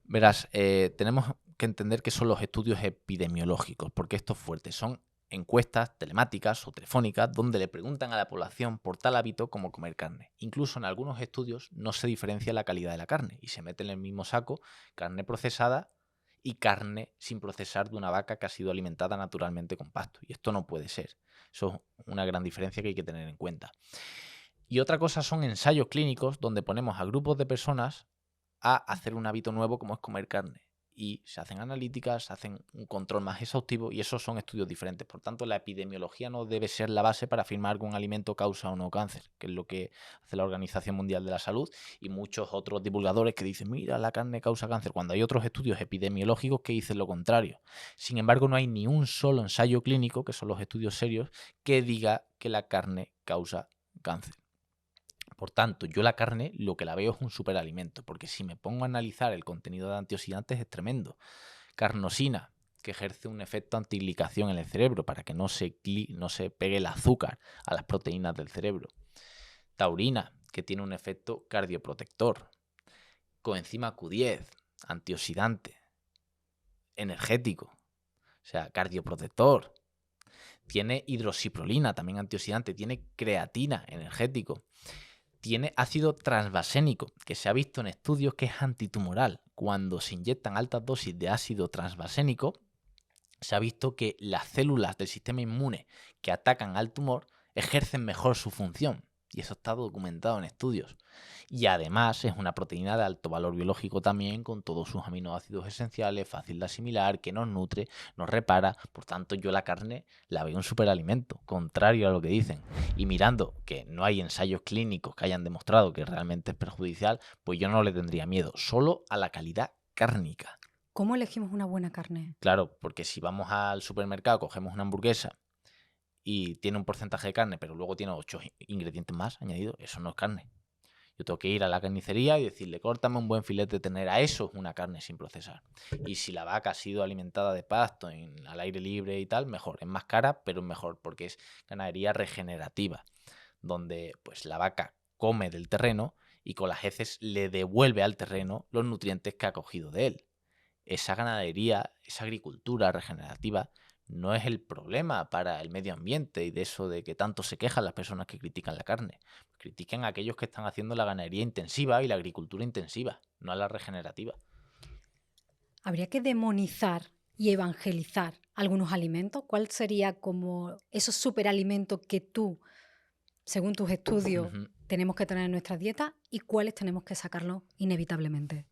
Verás, tenemos que entender que son los estudios epidemiológicos, porque esto es fuerte. Son encuestas telemáticas o telefónicas donde le preguntan a la población por tal hábito como comer carne. Incluso en algunos estudios no se diferencia la calidad de la carne y se mete en el mismo saco carne procesada y carne sin procesar de una vaca que ha sido alimentada naturalmente con pasto. Y esto no puede ser. Eso es una gran diferencia que hay que tener en cuenta. Y otra cosa son ensayos clínicos donde ponemos a grupos de personas a hacer un hábito nuevo como es comer carne. y se hacen analíticas, se hacen un control más exhaustivo y esos son estudios diferentes. Por tanto, la epidemiología no debe ser la base para afirmar que un alimento causa o no cáncer, que es lo que hace la Organización Mundial de la Salud y muchos otros divulgadores que dicen, mira, la carne causa cáncer, cuando hay otros estudios epidemiológicos que dicen lo contrario. Sin embargo, no hay ni un solo ensayo clínico, que son los estudios serios, que diga que la carne causa cáncer. Por tanto, yo la carne lo que la veo es un superalimento, porque si me pongo a analizar el contenido de antioxidantes es tremendo. Carnosina, que ejerce un efecto antiglicación en el cerebro para que no se pegue el azúcar a las proteínas del cerebro. Taurina, que tiene un efecto cardioprotector. Coenzima Q10, antioxidante, energético, o sea, cardioprotector. Tiene hidroxiprolina, también antioxidante. Tiene creatina, energético. Tiene ácido transvasénico, que se ha visto en estudios que es antitumoral. Cuando se inyectan altas dosis de ácido transvasénico, se ha visto que las células del sistema inmune que atacan al tumor ejercen mejor su función. Y eso está documentado en estudios. Y además es una proteína de alto valor biológico también, con todos sus aminoácidos esenciales, fácil de asimilar, que nos nutre, nos repara. Por tanto, yo la carne la veo un superalimento, contrario a lo que dicen. Y mirando que no hay ensayos clínicos que hayan demostrado que realmente es perjudicial, pues yo no le tendría miedo, solo a la calidad cárnica. ¿Cómo elegimos una buena carne? Claro, porque si vamos al supermercado, cogemos una hamburguesa y tiene un porcentaje de carne, pero luego tiene 8 ingredientes más añadidos, eso no es carne. Yo tengo que ir a la carnicería y decirle, córtame un buen filete de ternera, eso es una carne sin procesar. Y si la vaca ha sido alimentada de pasto al aire libre y tal, mejor. Es más cara, pero es mejor porque es ganadería regenerativa, donde pues la vaca come del terreno y con las heces le devuelve al terreno los nutrientes que ha cogido de él. Esa ganadería, esa agricultura regenerativa no es el problema para el medio ambiente y de eso de que tanto se quejan las personas que critican la carne. Critiquen a aquellos que están haciendo la ganadería intensiva y la agricultura intensiva, no a la regenerativa. ¿Habría que demonizar y evangelizar algunos alimentos? ¿Cuál sería como esos superalimentos que tú, según tus estudios, tenemos que tener en nuestra dieta y cuáles tenemos que sacarlos inevitablemente?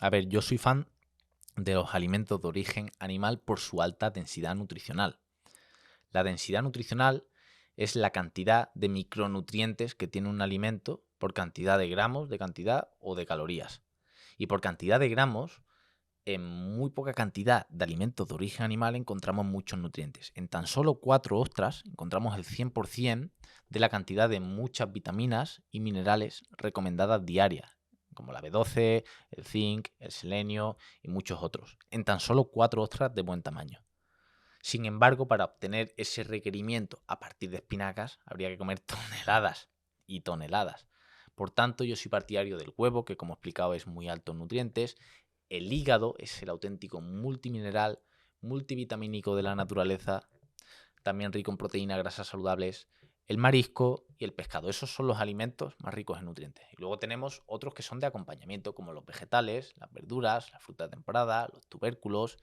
A ver, yo soy fan de los alimentos de origen animal por su alta densidad nutricional. La densidad nutricional es la cantidad de micronutrientes que tiene un alimento por cantidad de gramos, de cantidad o de calorías. Y por cantidad de gramos, en muy poca cantidad de alimentos de origen animal encontramos muchos nutrientes. En tan solo 4 ostras encontramos el 100% de la cantidad de muchas vitaminas y minerales recomendadas diarias, como la B12, el zinc, el selenio y muchos otros, en tan solo 4 ostras de buen tamaño. Sin embargo, para obtener ese requerimiento a partir de espinacas, habría que comer toneladas y toneladas. Por tanto, yo soy partidario del huevo, que como he explicado es muy alto en nutrientes. El hígado es el auténtico multimineral, multivitamínico de la naturaleza, también rico en proteínas, grasas saludables. El marisco y el pescado, esos son los alimentos más ricos en nutrientes. Y luego tenemos otros que son de acompañamiento, como los vegetales, las verduras, la fruta de temporada, los tubérculos,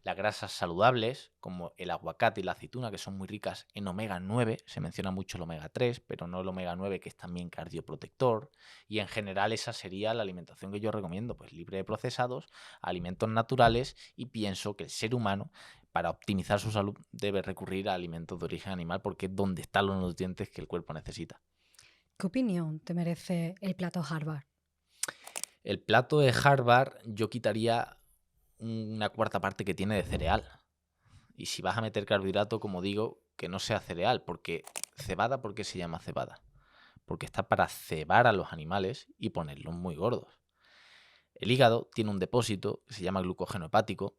las grasas saludables, como el aguacate y la aceituna, que son muy ricas en omega 9. Se menciona mucho el omega 3, pero no el omega 9, que es también cardioprotector. Y en general esa sería la alimentación que yo recomiendo, pues libre de procesados, alimentos naturales, y pienso que el ser humano, para optimizar su salud, debe recurrir a alimentos de origen animal porque es donde están los nutrientes que el cuerpo necesita. ¿Qué opinión te merece el plato Harvard? El plato de Harvard yo quitaría una cuarta parte que tiene de cereal. Y si vas a meter carbohidrato, como digo, que no sea cereal, porque cebada, ¿por qué se llama cebada? Porque está para cebar a los animales y ponerlos muy gordos. El hígado tiene un depósito que se llama glucógeno hepático,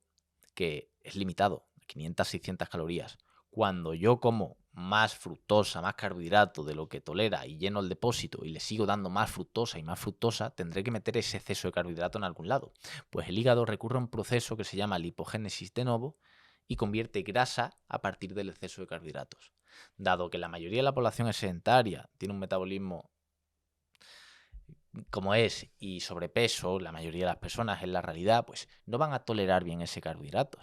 que es limitado, 500-600 calorías. Cuando yo como más fructosa, más carbohidrato de lo que tolera y lleno el depósito y le sigo dando más fructosa, tendré que meter ese exceso de carbohidrato en algún lado. Pues el hígado recurre a un proceso que se llama lipogénesis de novo y convierte grasa a partir del exceso de carbohidratos. Dado que la mayoría de la población es sedentaria, tiene un metabolismo como es y sobrepeso, la mayoría de las personas en la realidad, pues no van a tolerar bien ese carbohidrato.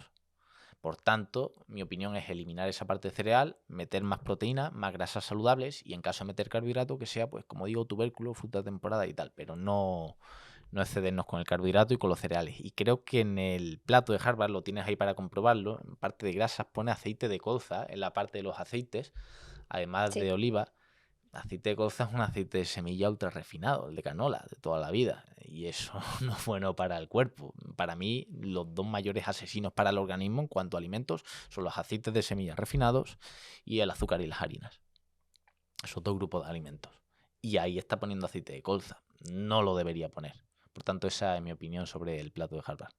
Por tanto, mi opinión es eliminar esa parte de cereal, meter más proteína, más grasas saludables y en caso de meter carbohidrato que sea, pues como digo, tubérculo, fruta de temporada y tal, pero no no excedernos con el carbohidrato y con los cereales. Y creo que en el plato de Harvard, lo tienes ahí para comprobarlo, en parte de grasas pone aceite de colza en la parte de los aceites, además Sí. de oliva. Aceite de colza es un aceite de semilla ultra refinado, el de canola, de toda la vida. Y eso no es bueno para el cuerpo. Para mí, los dos mayores asesinos para el organismo en cuanto a alimentos son los aceites de semillas refinados y el azúcar y las harinas. Esos dos grupos de alimentos. Y ahí está poniendo aceite de colza. No lo debería poner. Por tanto, esa es mi opinión sobre el plato de Harvard.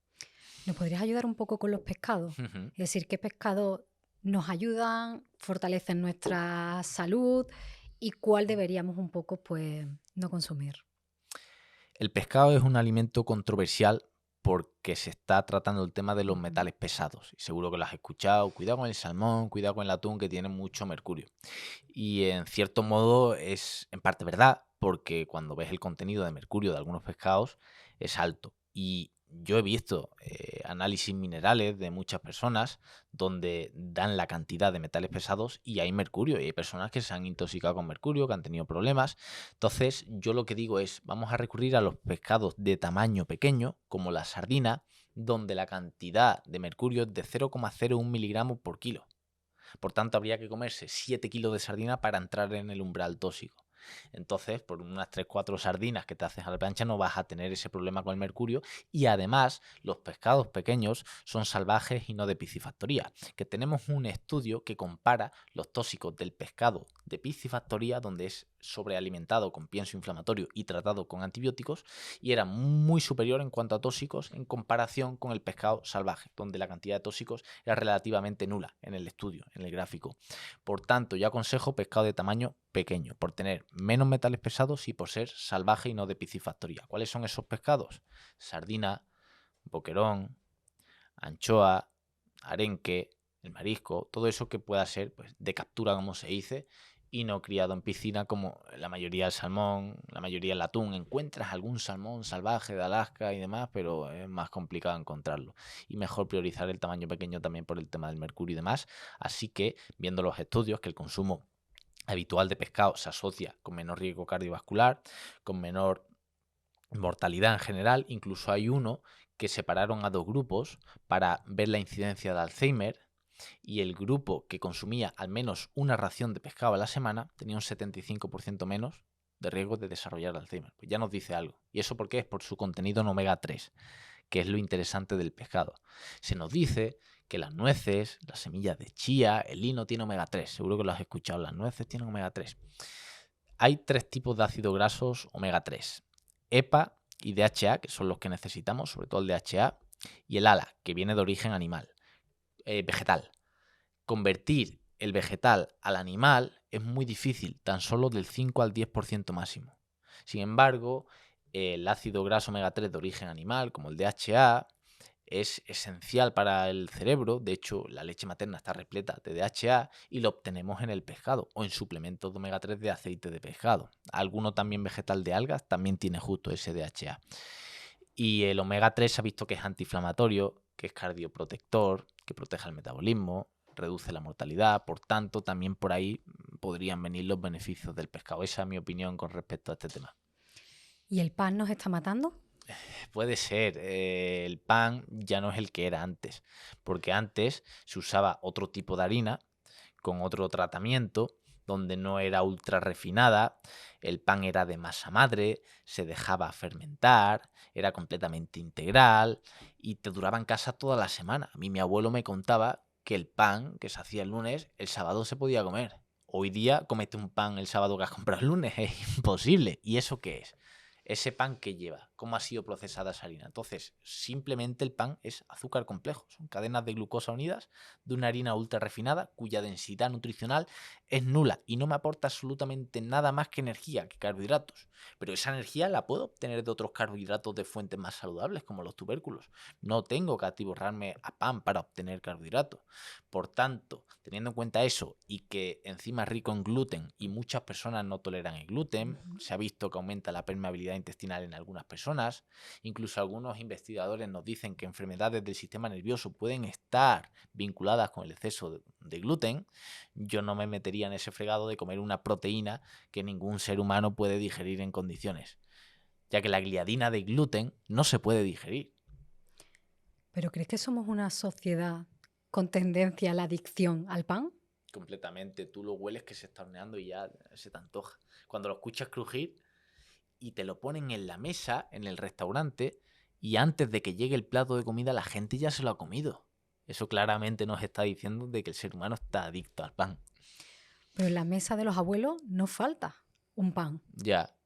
¿Nos podrías ayudar un poco con los pescados? Es decir, ¿qué pescados nos ayudan, fortalecen nuestra salud y cuál deberíamos un poco pues no consumir? El pescado es un alimento controversial porque se está tratando el tema de los metales pesados. Y seguro que lo has escuchado. Cuidado con el salmón, cuidado con el atún, que tiene mucho mercurio. Y en cierto modo es en parte verdad, porque cuando ves el contenido de mercurio de algunos pescados es alto. Y yo he visto análisis minerales de muchas personas donde dan la cantidad de metales pesados y hay mercurio. Y hay personas que se han intoxicado con mercurio, que han tenido problemas. Entonces, yo lo que digo es, vamos a recurrir a los pescados de tamaño pequeño, como la sardina, donde la cantidad de mercurio es de 0,01 miligramos por kilo. Por tanto, habría que comerse 7 kilos de sardina para entrar en el umbral tóxico. Entonces, por unas 3-4 sardinas que te haces a la plancha no vas a tener ese problema con el mercurio. Y además, los pescados pequeños son salvajes y no de piscifactoría. Que tenemos un estudio que compara los tóxicos del pescado de piscifactoría, donde es sobrealimentado con pienso inflamatorio y tratado con antibióticos, y era muy superior en cuanto a tóxicos en comparación con el pescado salvaje, donde la cantidad de tóxicos era relativamente nula en el estudio, en el gráfico. Por tanto, yo aconsejo pescado de tamaño pequeño, por tener menos metales pesados y por ser salvaje y no de piscifactoría. ¿Cuáles son esos pescados? Sardina, boquerón, anchoa, arenque, el marisco, todo eso que pueda ser pues, de captura, como se dice, y no criado en piscina como la mayoría del salmón, la mayoría del atún. Encuentras algún salmón salvaje de Alaska y demás, pero es más complicado encontrarlo. Y mejor priorizar el tamaño pequeño también por el tema del mercurio y demás. Así que, viendo los estudios, que el consumo habitual de pescado se asocia con menor riesgo cardiovascular, con menor mortalidad en general. Incluso hay uno que separaron a dos grupos para ver la incidencia de Alzheimer, y el grupo que consumía al menos una ración de pescado a la semana tenía un 75% menos de riesgo de desarrollar Alzheimer. Pues ya nos dice algo. ¿Y eso por qué? Es por su contenido en omega 3, que es lo interesante del pescado. Se nos dice que las nueces, las semillas de chía, el lino tiene omega 3. Seguro que lo has escuchado, las nueces tienen omega 3. Hay 3 tipos de ácidos grasos omega 3. EPA y DHA, que son los que necesitamos, sobre todo el DHA, y el ALA, que viene de origen vegetal. Convertir el vegetal al animal es muy difícil, tan solo del 5 al 10% máximo. Sin embargo, el ácido graso omega 3 de origen animal, como el DHA, es esencial para el cerebro. De hecho, la leche materna está repleta de DHA y lo obtenemos en el pescado o en suplementos de omega 3 de aceite de pescado. Alguno también vegetal de algas también tiene justo ese DHA. Y el omega 3 se ha visto que es antiinflamatorio, que es cardioprotector, que protege el metabolismo, reduce la mortalidad. Por tanto, también por ahí podrían venir los beneficios del pescado. Esa es mi opinión con respecto a este tema. ¿Y el pan nos está matando? Puede ser, el pan ya no es el que era antes, porque antes se usaba otro tipo de harina con otro tratamiento, donde no era ultra refinada, el pan era de masa madre, se dejaba fermentar, era completamente integral y te duraba en casa toda la semana. A mí mi abuelo me contaba que el pan que se hacía el lunes, el sábado se podía comer. Hoy día comete un pan el sábado que has comprado el lunes, es imposible. ¿Y eso qué es? Ese pan que lleva, cómo ha sido procesada esa harina. Entonces, simplemente el pan es azúcar complejo. Son cadenas de glucosa unidas de una harina ultra refinada cuya densidad nutricional es nula y no me aporta absolutamente nada más que energía, que carbohidratos. Pero esa energía la puedo obtener de otros carbohidratos de fuentes más saludables, como los tubérculos. No tengo que atiborrarme a pan para obtener carbohidratos. Por tanto, teniendo en cuenta eso y que encima es rico en gluten y muchas personas no toleran el gluten, se ha visto que aumenta la permeabilidad intestinal en algunas personas. Incluso algunos investigadores nos dicen que enfermedades del sistema nervioso pueden estar vinculadas con el exceso de gluten. Yo no me metería en ese fregado de comer una proteína que ningún ser humano puede digerir en condiciones. ya que la gliadina de gluten no se puede digerir. ¿Pero crees que somos una sociedad con tendencia a la adicción al pan? Completamente. Tú lo hueles que se está horneando y ya se te antoja. Cuando lo escuchas crujir y te lo ponen en la mesa, en el restaurante, y antes de que llegue el plato de comida la gente ya se lo ha comido. Eso claramente nos está diciendo de que el ser humano está adicto al pan. Pero en la mesa de los abuelos no falta un pan. Ya,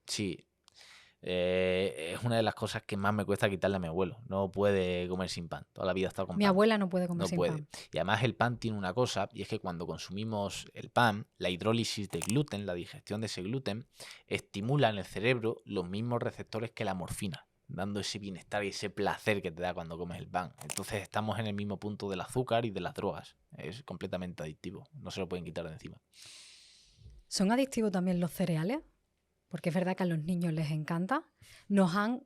sí. Es una de las cosas que más me cuesta quitarle a mi abuelo. No puede comer sin pan. Toda la vida ha estado con Mi pan. abuela no puede comer No sin puede. pan. Y además el pan tiene una cosa, y es que cuando consumimos el pan, la hidrólisis de gluten, la digestión de ese gluten, estimula en el cerebro los mismos receptores que la morfina, dando ese bienestar y ese placer que te da cuando comes el pan. Entonces estamos en el mismo punto del azúcar y de las drogas. Es completamente adictivo. No se lo pueden quitar de encima. ¿Son adictivos también los cereales? Porque es verdad que a los niños les encanta. Nos han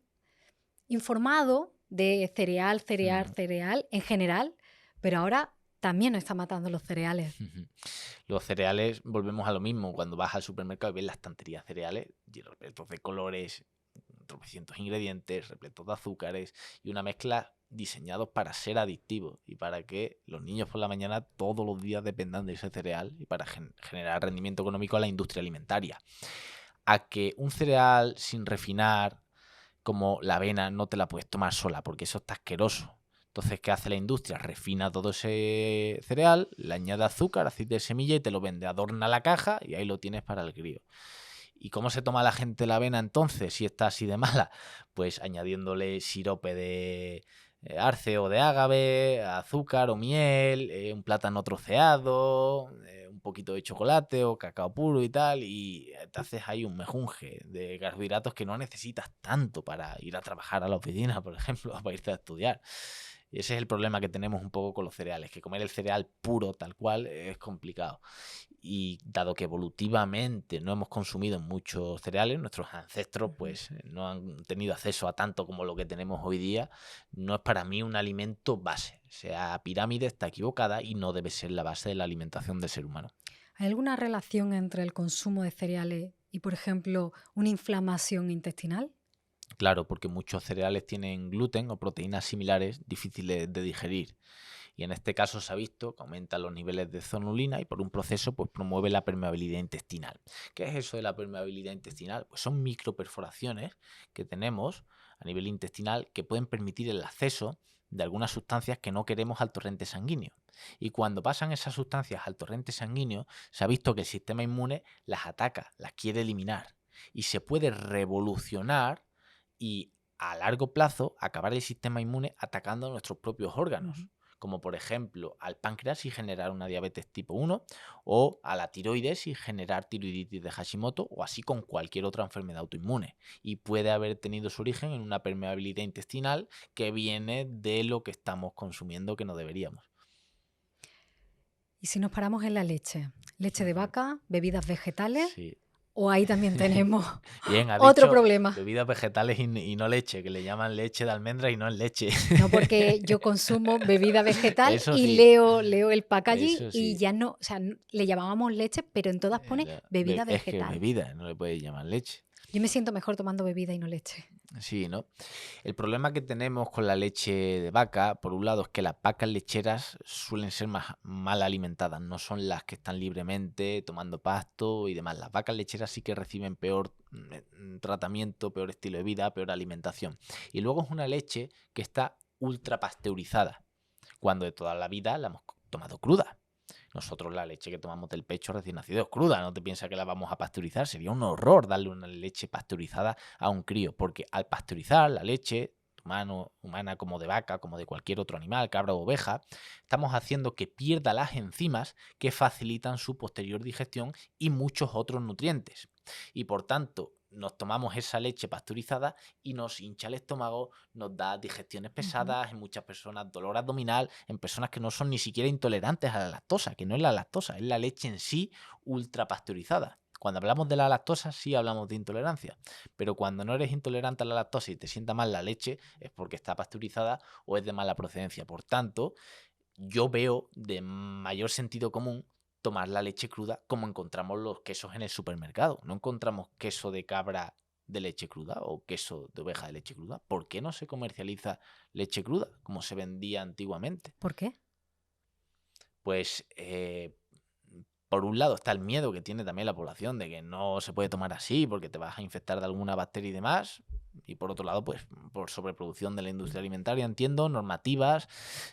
informado de cereal en general, pero ahora también nos está matando los cereales. Los cereales, volvemos a lo mismo. Cuando vas al supermercado y ves la estantería de cereales, repletos de colores, tropecientos ingredientes, repletos de azúcares y una mezcla diseñados para ser adictivos y para que los niños por la mañana todos los días dependan de ese cereal y para generar rendimiento económico a la industria alimentaria. A que un cereal sin refinar, como la avena, no te la puedes tomar sola porque eso está asqueroso. Entonces, ¿qué hace la industria? Refina todo ese cereal, le añade azúcar, aceite de semilla y te lo vende. Adorna la caja y ahí lo tienes para el crío. ¿Y cómo se toma la gente la avena entonces si está así de mala? Pues añadiéndole sirope de arce o de ágave, azúcar o miel, un plátano troceado, un poquito de chocolate o cacao puro y tal, y te haces ahí un mejunje de carbohidratos que no necesitas tanto para ir a trabajar a la oficina, por ejemplo, o para irte a estudiar. Y ese es el problema que tenemos un poco con los cereales, que comer el cereal puro tal cual es complicado. Y dado que evolutivamente no hemos consumido muchos cereales, nuestros ancestros pues no han tenido acceso a tanto como lo que tenemos hoy día, no es para mí un alimento base. O sea, pirámide está equivocada y no debe ser la base de la alimentación del ser humano. ¿Hay alguna relación entre el consumo de cereales y, por ejemplo, una inflamación intestinal? Claro, porque muchos cereales tienen gluten o proteínas similares difíciles de digerir. Y en este caso se ha visto que aumenta los niveles de zonulina y por un proceso pues promueve la permeabilidad intestinal. ¿Qué es eso de la permeabilidad intestinal? Pues son microperforaciones que tenemos a nivel intestinal que pueden permitir el acceso de algunas sustancias que no queremos al torrente sanguíneo. Y cuando pasan esas sustancias al torrente sanguíneo, se ha visto que el sistema inmune las ataca, las quiere eliminar. Y se puede revolucionar y a largo plazo acabar el sistema inmune atacando a nuestros propios órganos, como por ejemplo al páncreas y generar una diabetes tipo 1 o a la tiroides y generar tiroiditis de Hashimoto o así con cualquier otra enfermedad autoinmune. Y puede haber tenido su origen en una permeabilidad intestinal que viene de lo que estamos consumiendo que no deberíamos. Y si nos paramos en la leche de vaca, bebidas vegetales, Sí. o ahí también tenemos Bien, ha otro dicho problema. bebidas vegetales y no leche, que le llaman leche de almendra y no es leche. No, porque yo consumo bebida vegetal Eso y sí. leo el packaging Eso sí. y ya no, o sea, le llamábamos leche, pero en todas pone bebida Es que vegetal. bebida, no le puedes llamar leche. Yo me siento mejor tomando bebida y no leche. Sí, ¿no? El problema que tenemos con la leche de vaca, por un lado, es que las vacas lecheras suelen ser más mal alimentadas, no son las que están libremente tomando pasto y demás. Las vacas lecheras sí que reciben peor tratamiento, peor estilo de vida, peor alimentación. Y luego es una leche que está ultra pasteurizada, cuando de toda la vida la hemos tomado cruda. Nosotros la leche que tomamos del pecho recién nacido es cruda, no te piensas que la vamos a pasteurizar. Sería un horror darle una leche pasteurizada a un crío, porque al pasteurizar la leche humana como de vaca, como de cualquier otro animal, cabra o oveja, estamos haciendo que pierda las enzimas que facilitan su posterior digestión y muchos otros nutrientes. Y por tanto, nos tomamos esa leche pasteurizada y nos hincha el estómago, nos da digestiones pesadas, en muchas personas dolor abdominal, en personas que no son ni siquiera intolerantes a la lactosa, que no es la lactosa, es la leche en sí ultra pasteurizada. Cuando hablamos de la lactosa sí hablamos de intolerancia, pero cuando no eres intolerante a la lactosa y te sienta mal la leche es porque está pasteurizada o es de mala procedencia. Por tanto, yo veo de mayor sentido común tomar la leche cruda como encontramos los quesos en el supermercado. No encontramos queso de cabra de leche cruda o queso de oveja de leche cruda. ¿Por qué no se comercializa leche cruda como se vendía antiguamente? ¿Por qué? Pues por un lado está el miedo que tiene también la población de que no se puede tomar así porque te vas a infectar de alguna bacteria y demás. Y por otro lado, pues por sobreproducción de la industria alimentaria, entiendo, normativas,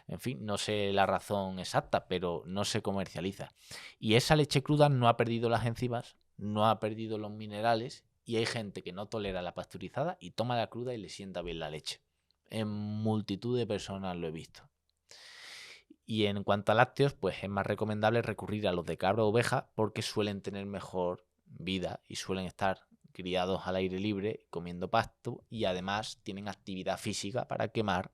en fin, no sé la razón exacta, pero no se comercializa. Y esa leche cruda no ha perdido las enzimas, no ha perdido los minerales y hay gente que no tolera la pasteurizada y toma la cruda y le sienta bien la leche. En multitud de personas lo he visto. Y en cuanto a lácteos, pues es más recomendable recurrir a los de cabra o oveja porque suelen tener mejor vida y suelen estar criados al aire libre, comiendo pasto y además tienen actividad física para quemar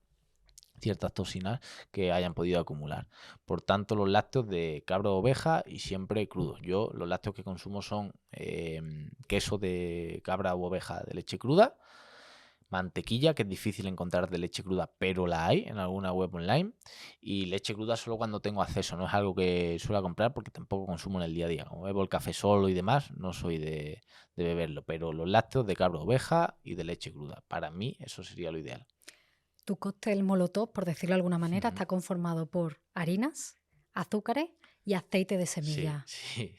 ciertas toxinas que hayan podido acumular. Por tanto, los lácteos de cabra o oveja y siempre crudos. Yo los lácteos que consumo son queso de cabra o oveja de leche cruda, mantequilla, que es difícil encontrar de leche cruda, pero la hay en alguna web online, y leche cruda solo cuando tengo acceso, no es algo que suelo comprar porque tampoco consumo en el día a día. Como bebo el café solo y demás, no soy de beberlo, pero los lácteos de cabra oveja y de leche cruda, para mí eso sería lo ideal. Tu cóctel Molotov, por decirlo de alguna manera, Ujú. está conformado por harinas, azúcares y aceite de Sí, semilla. sí.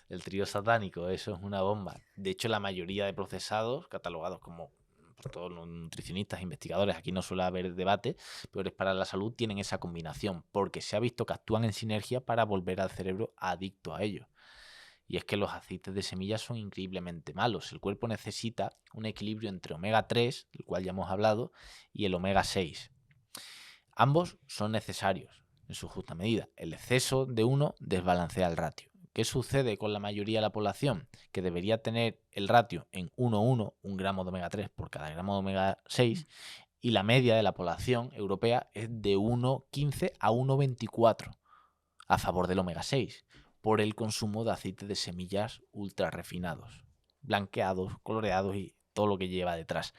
El trío satánico, eso es una bomba. De hecho, la mayoría de procesados, catalogados como por todos los nutricionistas, investigadores, aquí no suele haber debate, pero para la salud tienen esa combinación, porque se ha visto que actúan en sinergia para volver al cerebro adicto a ello. Y es que los aceites de semillas son increíblemente malos. El cuerpo necesita un equilibrio entre omega 3, del cual ya hemos hablado, y el omega 6. Ambos son necesarios en su justa medida. El exceso de uno desbalancea el ratio. ¿Qué sucede con la mayoría de la población? Que debería tener el ratio en 1,1, 1 gramo de omega 3 por cada gramo de omega 6, y la media de la población europea es de 1,15 a 1,24 a favor del omega 6 por el consumo de aceites de semillas ultra refinados, blanqueados, coloreados y todo lo que lleva detrás.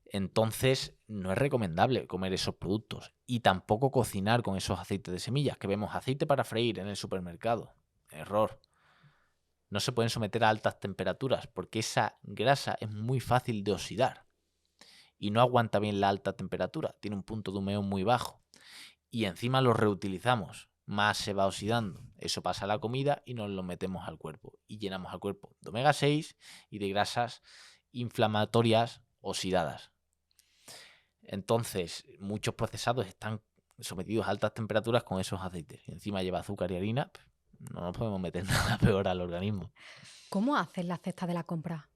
Entonces, no es recomendable comer esos productos y tampoco cocinar con esos aceites de semillas, que vemos aceite para freír en el supermercado. Error. No se pueden someter a altas temperaturas porque esa grasa es muy fácil de oxidar y no aguanta bien la alta temperatura, tiene un punto de humeo muy bajo y encima lo reutilizamos, más se va oxidando. Eso pasa a la comida y nos lo metemos al cuerpo y llenamos al cuerpo de omega 6 y de grasas inflamatorias oxidadas. Entonces, muchos procesados están sometidos a altas temperaturas con esos aceites y encima lleva azúcar y harina. No nos podemos meter nada peor al organismo. ¿Cómo haces la cesta de la compra?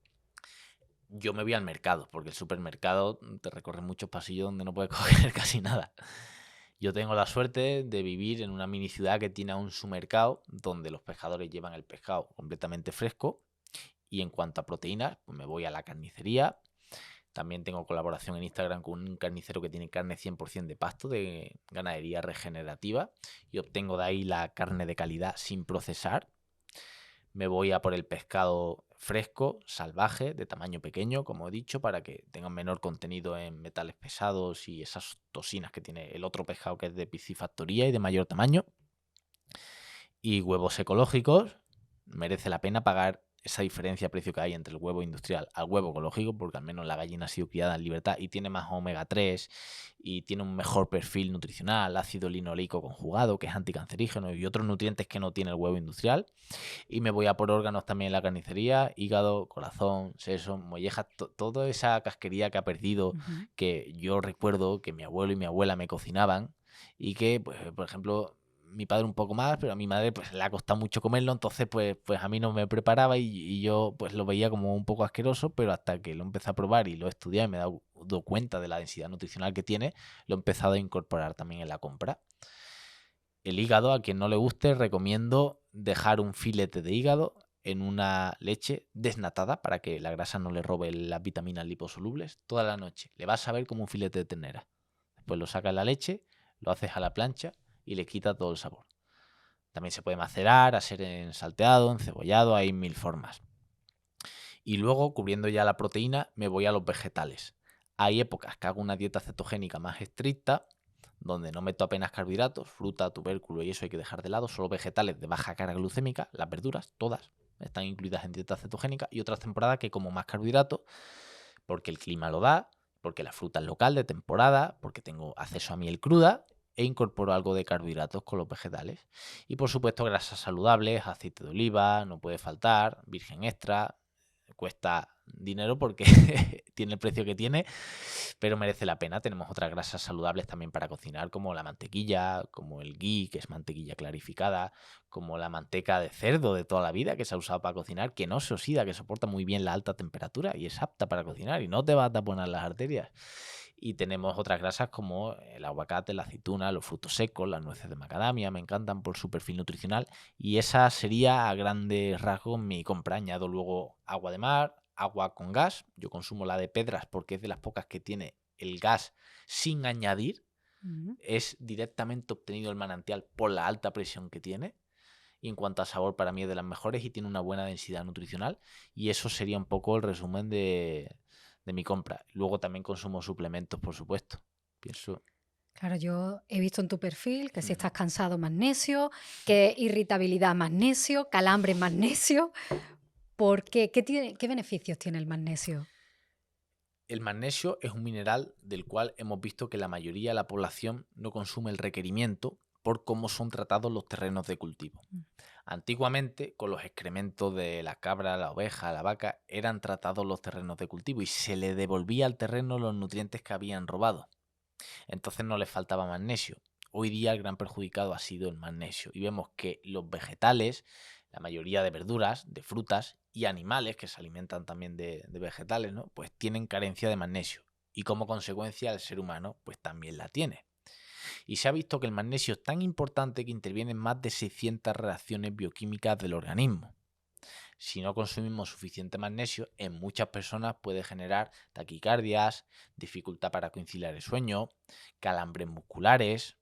Yo me voy al mercado, porque el supermercado te recorre muchos pasillos donde no puedes coger casi nada. Yo tengo la suerte de vivir en una mini ciudad que tiene un supermercado donde los pescadores llevan el pescado completamente fresco. Y en cuanto a proteínas, pues me voy a la carnicería. También tengo colaboración en Instagram con un carnicero que tiene carne 100% de pasto, de ganadería regenerativa, y obtengo de ahí la carne de calidad sin procesar. Me voy a por el pescado fresco, salvaje, de tamaño pequeño, como he dicho, para que tenga un menor contenido en metales pesados y esas toxinas que tiene el otro pescado que es de piscifactoría y de mayor tamaño. Y huevos ecológicos, merece la pena pagar esa diferencia de precio que hay entre el huevo industrial al huevo ecológico, porque al menos la gallina ha sido criada en libertad y tiene más omega 3 y tiene un mejor perfil nutricional, ácido linoleico conjugado, que es anticancerígeno y otros nutrientes que no tiene el huevo industrial. Y me voy a por órganos también en la carnicería, hígado, corazón, seso, mollejas, toda esa casquería que ha perdido, que yo recuerdo que mi abuelo y mi abuela me cocinaban y que, pues, por ejemplo, mi padre un poco más, pero a mi madre pues le ha costado mucho comerlo, entonces pues a mí no me preparaba y yo pues lo veía como un poco asqueroso, pero hasta que lo empecé a probar y lo he estudiado y me he dado cuenta de la densidad nutricional que tiene, lo he empezado a incorporar también en la compra. El hígado, a quien no le guste, recomiendo dejar un filete de hígado en una leche desnatada para que la grasa no le robe las vitaminas liposolubles toda la noche. Le vas a ver como un filete de ternera. Después lo sacas la leche, lo haces a la plancha y le quita todo el sabor. También se puede macerar, hacer en salteado, en cebollado, hay 1000 formas. Y luego, cubriendo ya la proteína, me voy a los vegetales. Hay épocas que hago una dieta cetogénica más estricta, donde no meto apenas carbohidratos, fruta, tubérculo y eso hay que dejar de lado, solo vegetales de baja carga glucémica, las verduras, todas, están incluidas en dieta cetogénica, y otras temporadas que como más carbohidratos, porque el clima lo da, porque la fruta es local, de temporada, porque tengo acceso a miel cruda e incorporo algo de carbohidratos con los vegetales. Y por supuesto grasas saludables, aceite de oliva, no puede faltar, virgen extra, cuesta dinero porque tiene el precio que tiene, pero merece la pena. Tenemos otras grasas saludables también para cocinar, como la mantequilla, como el ghee, que es mantequilla clarificada, como la manteca de cerdo de toda la vida que se ha usado para cocinar, que no se oxida, que soporta muy bien la alta temperatura y es apta para cocinar y no te va a taponar las arterias. Y tenemos otras grasas como el aguacate, la aceituna, los frutos secos, las nueces de macadamia, me encantan por su perfil nutricional, y esa sería a grandes rasgos mi compra. Añado luego agua de mar, agua con gas. Yo consumo la de Pedras porque es de las pocas que tiene el gas sin añadir. Es directamente obtenido el manantial por la alta presión que tiene. Y en cuanto a sabor, para mí es de las mejores y tiene una buena densidad nutricional. Y eso sería un poco el resumen de mi compra. Luego también consumo suplementos, por supuesto. Pienso... Claro, yo he visto en tu perfil que si estás cansado, magnesio, que irritabilidad, magnesio, calambre, magnesio. ¿Por qué? ¿Qué beneficios tiene el magnesio? El magnesio es un mineral del cual hemos visto que la mayoría de la población no consume el requerimiento por cómo son tratados los terrenos de cultivo. Antiguamente, con los excrementos de la cabra, la oveja, la vaca, eran tratados los terrenos de cultivo y se le devolvía al terreno los nutrientes que habían robado. Entonces no les faltaba magnesio. Hoy día el gran perjudicado ha sido el magnesio y vemos que los vegetales, la mayoría de verduras, de frutas y animales que se alimentan también de vegetales, ¿no? Pues tienen carencia de magnesio y como consecuencia el ser humano pues también la tiene. Y se ha visto que el magnesio es tan importante que interviene en más de 600 reacciones bioquímicas del organismo. Si no consumimos suficiente magnesio, en muchas personas puede generar taquicardias, dificultad para conciliar el sueño, calambres musculares,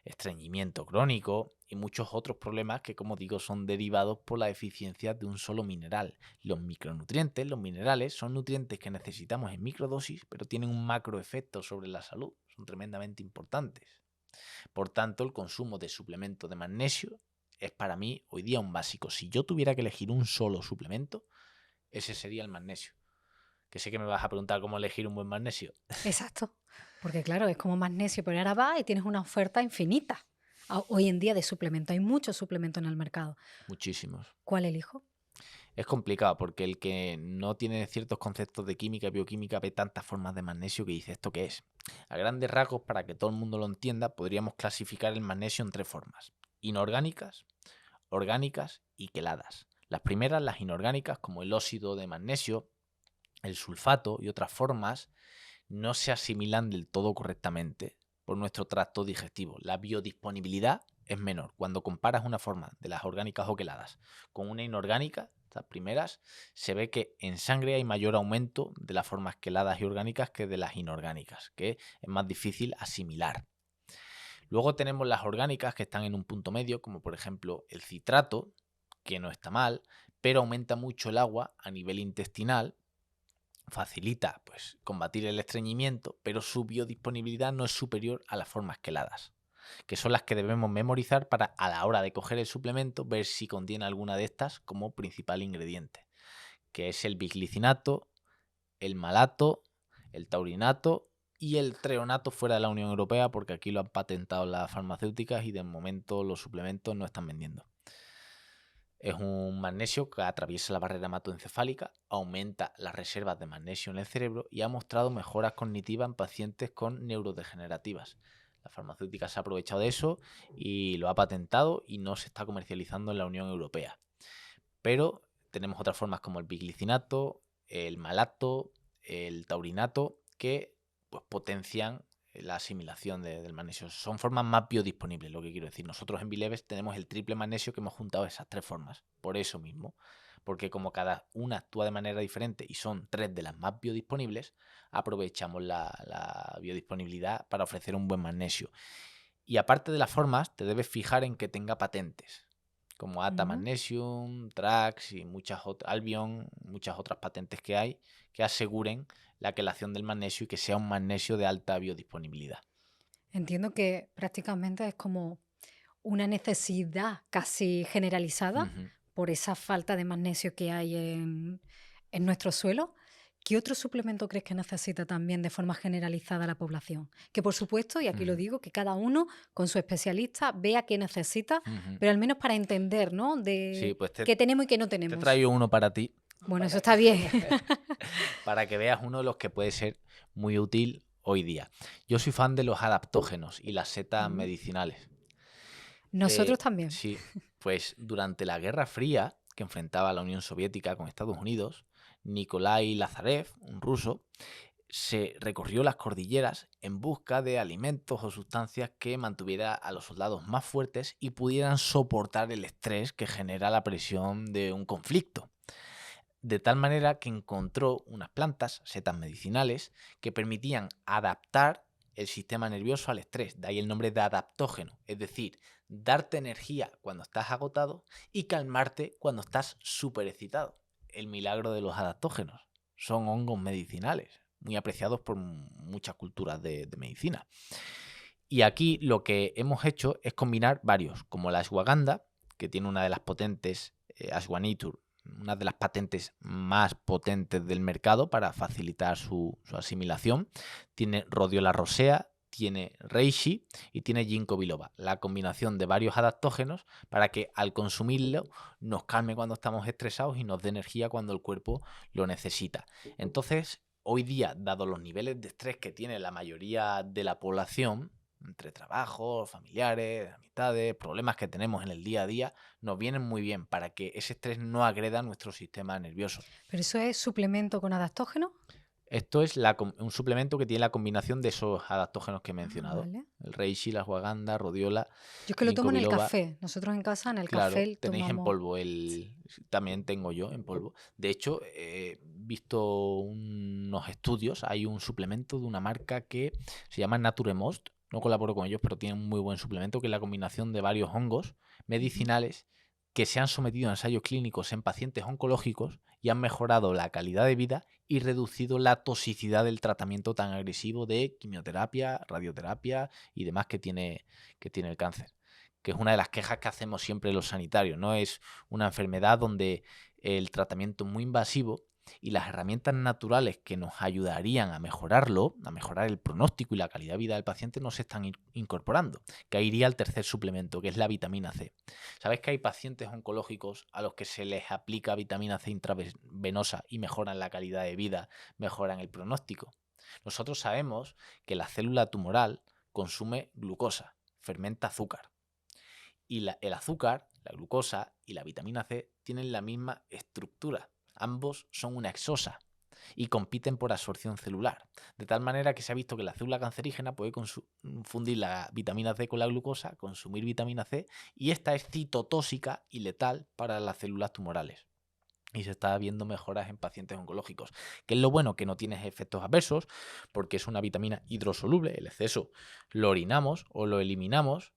estreñimiento crónico y muchos otros problemas que, como digo, son derivados por la deficiencia de un solo mineral. Los micronutrientes, los minerales, son nutrientes que necesitamos en microdosis, pero tienen un macroefecto sobre la salud, son tremendamente importantes. Por tanto, el consumo de suplementos de magnesio es para mí hoy día un básico. Si yo tuviera que elegir un solo suplemento, ese sería el magnesio. Que sé que me vas a preguntar cómo elegir un buen magnesio. Exacto, porque claro, es como magnesio, pero ahora va y tienes una oferta infinita. Hoy en día de suplemento, hay muchos suplementos en el mercado. Muchísimos. ¿Cuál elijo? Es complicado porque el que no tiene ciertos conceptos de química y bioquímica ve tantas formas de magnesio que dice, ¿esto qué es? A grandes rasgos, para que todo el mundo lo entienda, podríamos clasificar el magnesio en 3 formas: inorgánicas, orgánicas y queladas. Las primeras, las inorgánicas, como el óxido de magnesio, el sulfato y otras formas, no se asimilan del todo correctamente por nuestro tracto digestivo. La biodisponibilidad es menor. Cuando comparas una forma de las orgánicas o queladas con una inorgánica, las primeras, se ve que en sangre hay mayor aumento de las formas queladas y orgánicas que de las inorgánicas, que es más difícil asimilar. Luego tenemos las orgánicas que están en un punto medio, como por ejemplo el citrato, que no está mal, pero aumenta mucho el agua a nivel intestinal, facilita pues combatir el estreñimiento, pero su biodisponibilidad no es superior a las formas queladas, que son las que debemos memorizar para a la hora de coger el suplemento ver si contiene alguna de estas como principal ingrediente, que es el biglicinato, el malato, el taurinato y el treonato fuera de la Unión Europea, porque aquí lo han patentado las farmacéuticas y de momento los suplementos no están vendiendo. Es un magnesio que atraviesa la barrera hematoencefálica, aumenta las reservas de magnesio en el cerebro y ha mostrado mejoras cognitivas en pacientes con neurodegenerativas. La farmacéutica se ha aprovechado de eso y lo ha patentado y no se está comercializando en la Unión Europea. Pero tenemos otras formas como el biglicinato, el malato, el taurinato, que pues potencian la asimilación del magnesio. Son formas más biodisponibles, lo que quiero decir. Nosotros en Bileves tenemos el triple magnesio que hemos juntado esas 3 formas. Por eso mismo, porque como cada una actúa de manera diferente y son 3 de las más biodisponibles, aprovechamos la biodisponibilidad para ofrecer un buen magnesio. Y aparte de las formas, te debes fijar en que tenga patentes, como Ata Magnesium, Trax y Albion, muchas otras patentes que hay que aseguren la quelación del magnesio y que sea un magnesio de alta biodisponibilidad. Entiendo que prácticamente es como una necesidad casi generalizada por esa falta de magnesio que hay en nuestro suelo, ¿qué otro suplemento crees que necesita también de forma generalizada la población? Que por supuesto, y aquí lo digo, que cada uno con su especialista vea qué necesita, pero al menos para entender, ¿no? Sí, pues qué tenemos y qué no te he tenemos. traído uno para ti, Bueno, eso está bien. para que veas uno de los que puede ser muy útil hoy día. Yo soy fan de los adaptógenos y las setas medicinales. Nosotros también. Sí, pues durante la Guerra Fría que enfrentaba la Unión Soviética con Estados Unidos, Nikolai Lazarev, un ruso, se recorrió las cordilleras en busca de alimentos o sustancias que mantuvieran a los soldados más fuertes y pudieran soportar el estrés que genera la presión de un conflicto. De tal manera que encontró unas plantas, setas medicinales, que permitían adaptar el sistema nervioso al estrés, de ahí el nombre de adaptógeno, es decir, darte energía cuando estás agotado y calmarte cuando estás súper excitado. El milagro de los adaptógenos. Son hongos medicinales, muy apreciados por muchas culturas de medicina. Y aquí lo que hemos hecho es combinar varios, como la ashwagandha, que tiene una de las potentes, ashwanitur, una de las patentes más potentes del mercado para facilitar su asimilación. Tiene rhodiola rosea, tiene reishi y tiene ginkgo biloba. La combinación de varios adaptógenos para que al consumirlo nos calme cuando estamos estresados y nos dé energía cuando el cuerpo lo necesita. Entonces, hoy día, dado los niveles de estrés que tiene la mayoría de la población, entre trabajos, familiares, amistades, problemas que tenemos en el día a día, nos vienen muy bien para que ese estrés no agreda nuestro sistema nervioso. ¿Pero eso es suplemento con adaptógenos? Esto es un suplemento que tiene la combinación de esos adaptógenos que he mencionado. Vale. El reishi, la ashwagandha, rhodiola. Yo es que lo tomo en el ginkgo biloba. café. Nosotros en casa, en el Claro, café, tenéis en tomamos... polvo. También tengo yo en polvo. De hecho, he visto unos estudios. Hay un suplemento de una marca que se llama Naturemost. No colaboro con ellos, pero tienen un muy buen suplemento que es la combinación de varios hongos medicinales que se han sometido a ensayos clínicos en pacientes oncológicos y han mejorado la calidad de vida y reducido la toxicidad del tratamiento tan agresivo de quimioterapia, radioterapia y demás que tiene el cáncer. Que es una de las quejas que hacemos siempre los sanitarios, ¿no? Es una enfermedad donde el tratamiento es muy invasivo y las herramientas naturales que nos ayudarían a mejorarlo, a mejorar el pronóstico y la calidad de vida del paciente, no se están incorporando. Que ahí iría el tercer suplemento, que es la vitamina C. ¿Sabes que hay pacientes oncológicos a los que se les aplica vitamina C intravenosa y mejoran la calidad de vida, mejoran el pronóstico? Nosotros sabemos que la célula tumoral consume glucosa, fermenta azúcar. Y el azúcar, la glucosa y la vitamina C tienen la misma estructura. Ambos son una exosa y compiten por absorción celular. De tal manera que se ha visto que la célula cancerígena puede confundir la vitamina C con la glucosa, consumir vitamina C, y esta es citotóxica y letal para las células tumorales. Y se está viendo mejoras en pacientes oncológicos. ¿Qué es lo bueno? Que no tienes efectos adversos, porque es una vitamina hidrosoluble. El exceso lo orinamos o lo eliminamos.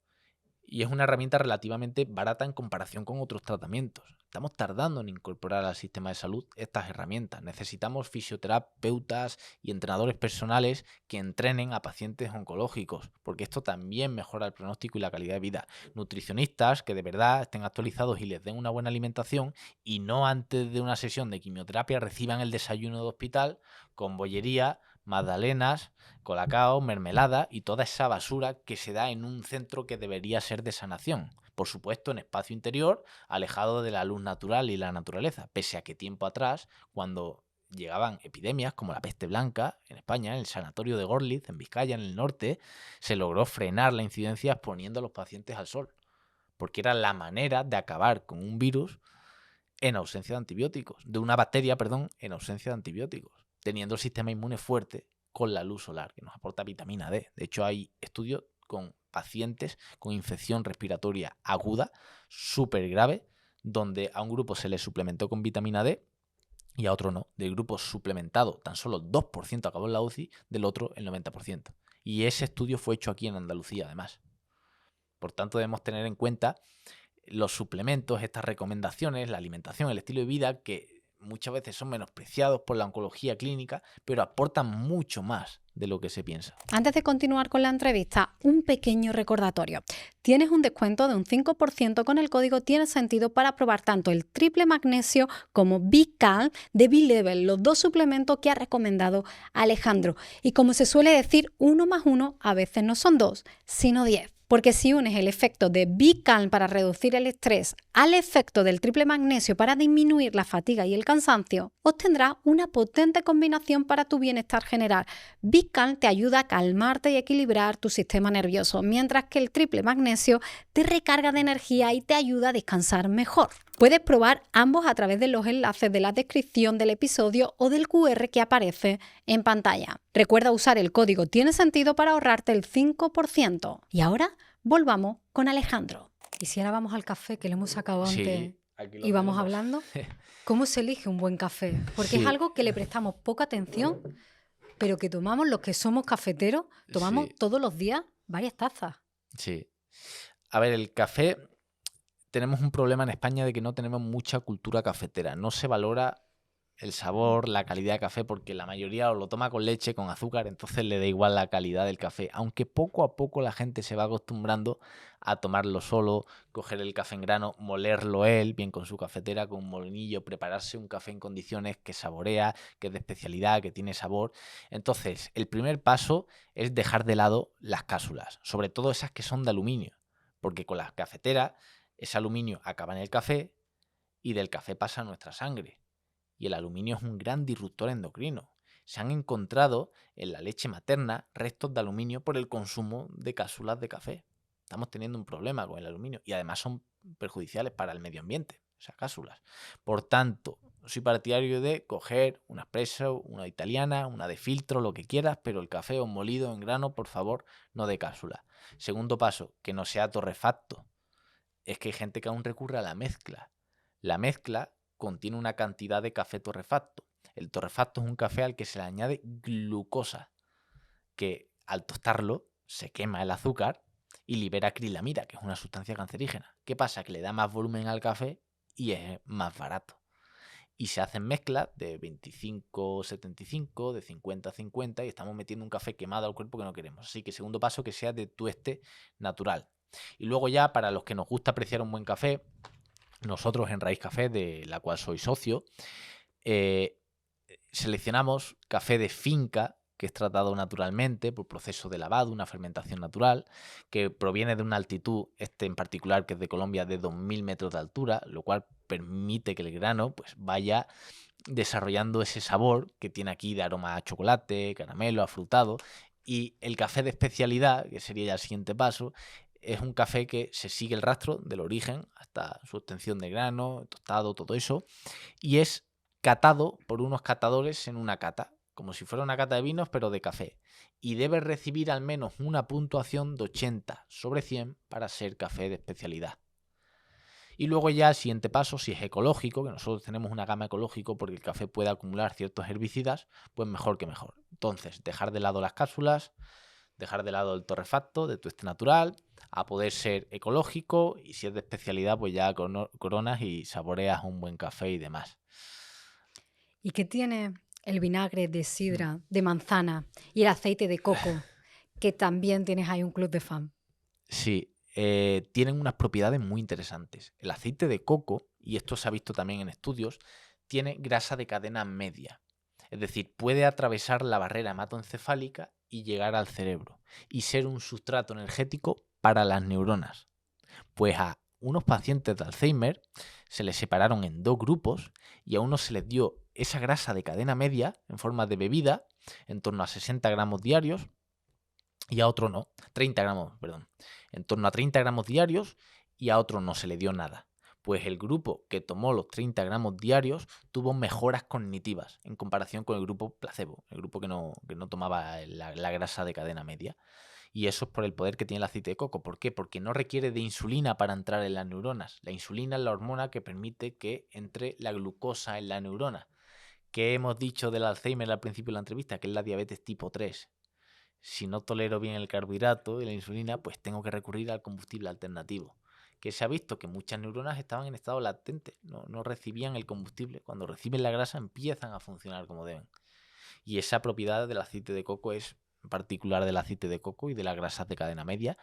Y es una herramienta relativamente barata en comparación con otros tratamientos. Estamos tardando en incorporar al sistema de salud estas herramientas. Necesitamos fisioterapeutas y entrenadores personales que entrenen a pacientes oncológicos, porque esto también mejora el pronóstico y la calidad de vida. Nutricionistas que de verdad estén actualizados y les den una buena alimentación y no antes de una sesión de quimioterapia reciban el desayuno de hospital con bollería, magdalenas, colacao, mermelada y toda esa basura que se da en un centro que debería ser de sanación. Por supuesto, en espacio interior, alejado de la luz natural y la naturaleza, pese a que tiempo atrás, cuando llegaban epidemias como la peste blanca en España, en el sanatorio de Gorlitz, en Vizcaya, en el norte, se logró frenar la incidencia exponiendo a los pacientes al sol, porque era la manera de acabar con un virus en ausencia de antibióticos, de una bacteria, en ausencia de antibióticos, teniendo el sistema inmune fuerte con la luz solar, que nos aporta vitamina D. De hecho, hay estudios con pacientes con infección respiratoria aguda, súper grave, donde a un grupo se le suplementó con vitamina D y a otro no. Del grupo suplementado, tan solo 2% acabó en la UCI, del otro el 90%. Y ese estudio fue hecho aquí en Andalucía, además. Por tanto, debemos tener en cuenta los suplementos, estas recomendaciones, la alimentación, el estilo de vida que muchas veces son menospreciados por la oncología clínica, pero aportan mucho más de lo que se piensa. Antes de continuar con la entrevista, un pequeño recordatorio. Tienes un descuento de un 5% con el código Tiene Sentido para probar tanto el triple magnesio como B-Calm de B-Level, los dos suplementos que ha recomendado Alejandro. Y como se suele decir, 1 más 1 a veces no son 2, sino 10. Porque si unes el efecto de B-Calm para reducir el estrés al efecto del triple magnesio para disminuir la fatiga y el cansancio, obtendrás una potente combinación para tu bienestar general. B-Calm te ayuda a calmarte y equilibrar tu sistema nervioso, mientras que el triple magnesio te recarga de energía y te ayuda a descansar mejor. Puedes probar ambos a través de los enlaces de la descripción del episodio o del QR que aparece en pantalla. Recuerda usar el código Tiene Sentido para ahorrarte el 5%. Y ahora volvamos con Alejandro. Y si ahora vamos al café, que lo hemos sacado antes, Sí, aquí lo y vamos tenemos. hablando, ¿cómo se elige un buen café? Porque Sí. es algo que le prestamos poca atención, pero que tomamos los que somos cafeteros, tomamos Sí. todos los días varias tazas. Sí. A ver, el café, tenemos un problema en España de que no tenemos mucha cultura cafetera. No se valora el sabor, la calidad de café, porque la mayoría lo toma con leche, con azúcar, entonces le da igual la calidad del café. Aunque poco a poco la gente se va acostumbrando a tomarlo solo, coger el café en grano, molerlo él, bien con su cafetera, con un molinillo, prepararse un café en condiciones que saborea, que es de especialidad, que tiene sabor. Entonces, el primer paso es dejar de lado las cápsulas, sobre todo esas que son de aluminio, porque con las cafeteras ese aluminio acaba en el café y del café pasa a nuestra sangre. Y el aluminio es un gran disruptor endocrino. Se han encontrado en la leche materna restos de aluminio por el consumo de cápsulas de café. Estamos teniendo un problema con el aluminio y además son perjudiciales para el medio ambiente, esas cápsulas. Por tanto, soy partidario de coger una espresso, una italiana, una de filtro, lo que quieras, pero el café o molido en grano, por favor, no de cápsula. Segundo paso, que no sea torrefacto. Es que hay gente que aún recurre a la mezcla. La mezcla contiene una cantidad de café torrefacto. El torrefacto es un café al que se le añade glucosa, que al tostarlo se quema el azúcar y libera acrilamida, que es una sustancia cancerígena. ¿Qué pasa? Que le da más volumen al café y es más barato. Y se hacen mezclas de 25-75, de 50-50 y estamos metiendo un café quemado al cuerpo que no queremos. Así que segundo paso, que sea de tueste natural. Y luego ya, para los que nos gusta apreciar un buen café, nosotros en Raíz Café, de la cual soy socio, seleccionamos café de finca, que es tratado naturalmente por proceso de lavado, una fermentación natural, que proviene de una altitud, en particular, que es de Colombia, de 2000 metros de altura, lo cual permite que el grano pues vaya desarrollando ese sabor que tiene aquí de aroma a chocolate, caramelo, afrutado. Y el café de especialidad, que sería ya el siguiente paso, es un café que se sigue el rastro del origen hasta su obtención de grano, tostado, todo eso, y es catado por unos catadores en una cata, como si fuera una cata de vinos, pero de café. Y debe recibir al menos una puntuación de 80 sobre 100 para ser café de especialidad. Y luego ya el siguiente paso, si es ecológico, que nosotros tenemos una gama ecológico porque el café puede acumular ciertos herbicidas, pues mejor que mejor. Entonces, dejar de lado las cápsulas, dejar de lado el torrefacto de tueste natural, a poder ser ecológico, y si es de especialidad, pues ya coronas y saboreas un buen café y demás. ¿Y qué tiene el vinagre de sidra, de manzana y el aceite de coco, que también tienes ahí un club de fan? Sí, tienen unas propiedades muy interesantes. El aceite de coco, y esto se ha visto también en estudios, tiene grasa de cadena media. Es decir, puede atravesar la barrera hematoencefálica y llegar al cerebro y ser un sustrato energético para las neuronas. Pues a unos pacientes de Alzheimer se les separaron en dos grupos y a unos se les dio esa grasa de cadena media en forma de bebida, en torno a 60 gramos diarios, y a otro no, 30 gramos, perdón, en torno a 30 gramos diarios, y a otro no se le dio nada. Pues el grupo que tomó los 30 gramos diarios tuvo mejoras cognitivas en comparación con el grupo placebo, el grupo que no tomaba la grasa de cadena media. Y eso es por el poder que tiene el aceite de coco. ¿Por qué? Porque no requiere de insulina para entrar en las neuronas. La insulina es la hormona que permite que entre la glucosa en la neurona. ¿Qué hemos dicho del Alzheimer al principio de la entrevista? Que es la diabetes tipo 3. Si no tolero bien el carbohidrato y la insulina, pues tengo que recurrir al combustible alternativo. que se ha visto que muchas neuronas estaban en estado latente, no recibían el combustible. Cuando reciben la grasa empiezan a funcionar como deben. Y esa propiedad del aceite de coco es particular del aceite de coco y de las grasas de cadena media.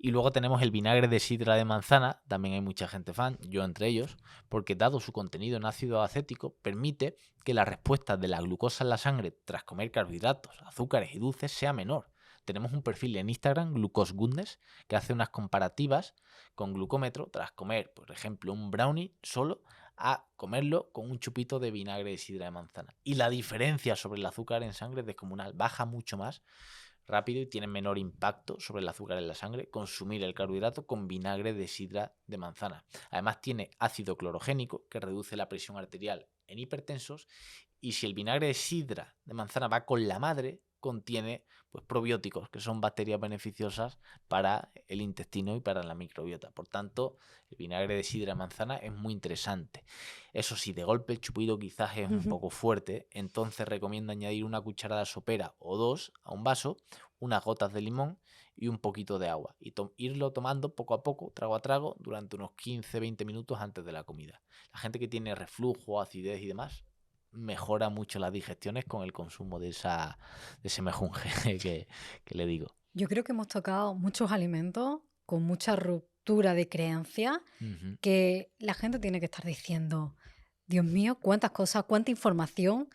Y luego tenemos el vinagre de sidra de manzana, también hay mucha gente fan, yo entre ellos, porque dado su contenido en ácido acético, permite que la respuesta de la glucosa en la sangre tras comer carbohidratos, azúcares y dulces sea menor. Tenemos un perfil en Instagram, Glucose Goodness, que hace unas comparativas con glucómetro tras comer, por ejemplo, un brownie solo a comerlo con un chupito de vinagre de sidra de manzana. Y la diferencia sobre el azúcar en sangre es descomunal, baja mucho más rápido y tiene menor impacto sobre el azúcar en la sangre consumir el carbohidrato con vinagre de sidra de manzana. Además tiene ácido clorogénico que reduce la presión arterial en hipertensos, y si el vinagre de sidra de manzana va con la madre, contiene pues probióticos, que son bacterias beneficiosas para el intestino y para la microbiota. Por tanto, el vinagre de sidra de manzana es muy interesante. Eso sí, de golpe el chupito quizás es un poco fuerte, entonces recomiendo añadir una cucharada sopera o 2 a un vaso, unas gotas de limón y un poquito de agua, y irlo tomando poco a poco, trago a trago, durante unos 15-20 minutos antes de la comida. La gente que tiene reflujo, acidez y demás, mejora mucho las digestiones con el consumo de ese mejunje que le digo. Yo creo que hemos tocado muchos alimentos con mucha ruptura de creencias que la gente tiene que estar diciendo, Dios mío, cuántas cosas, cuánta información,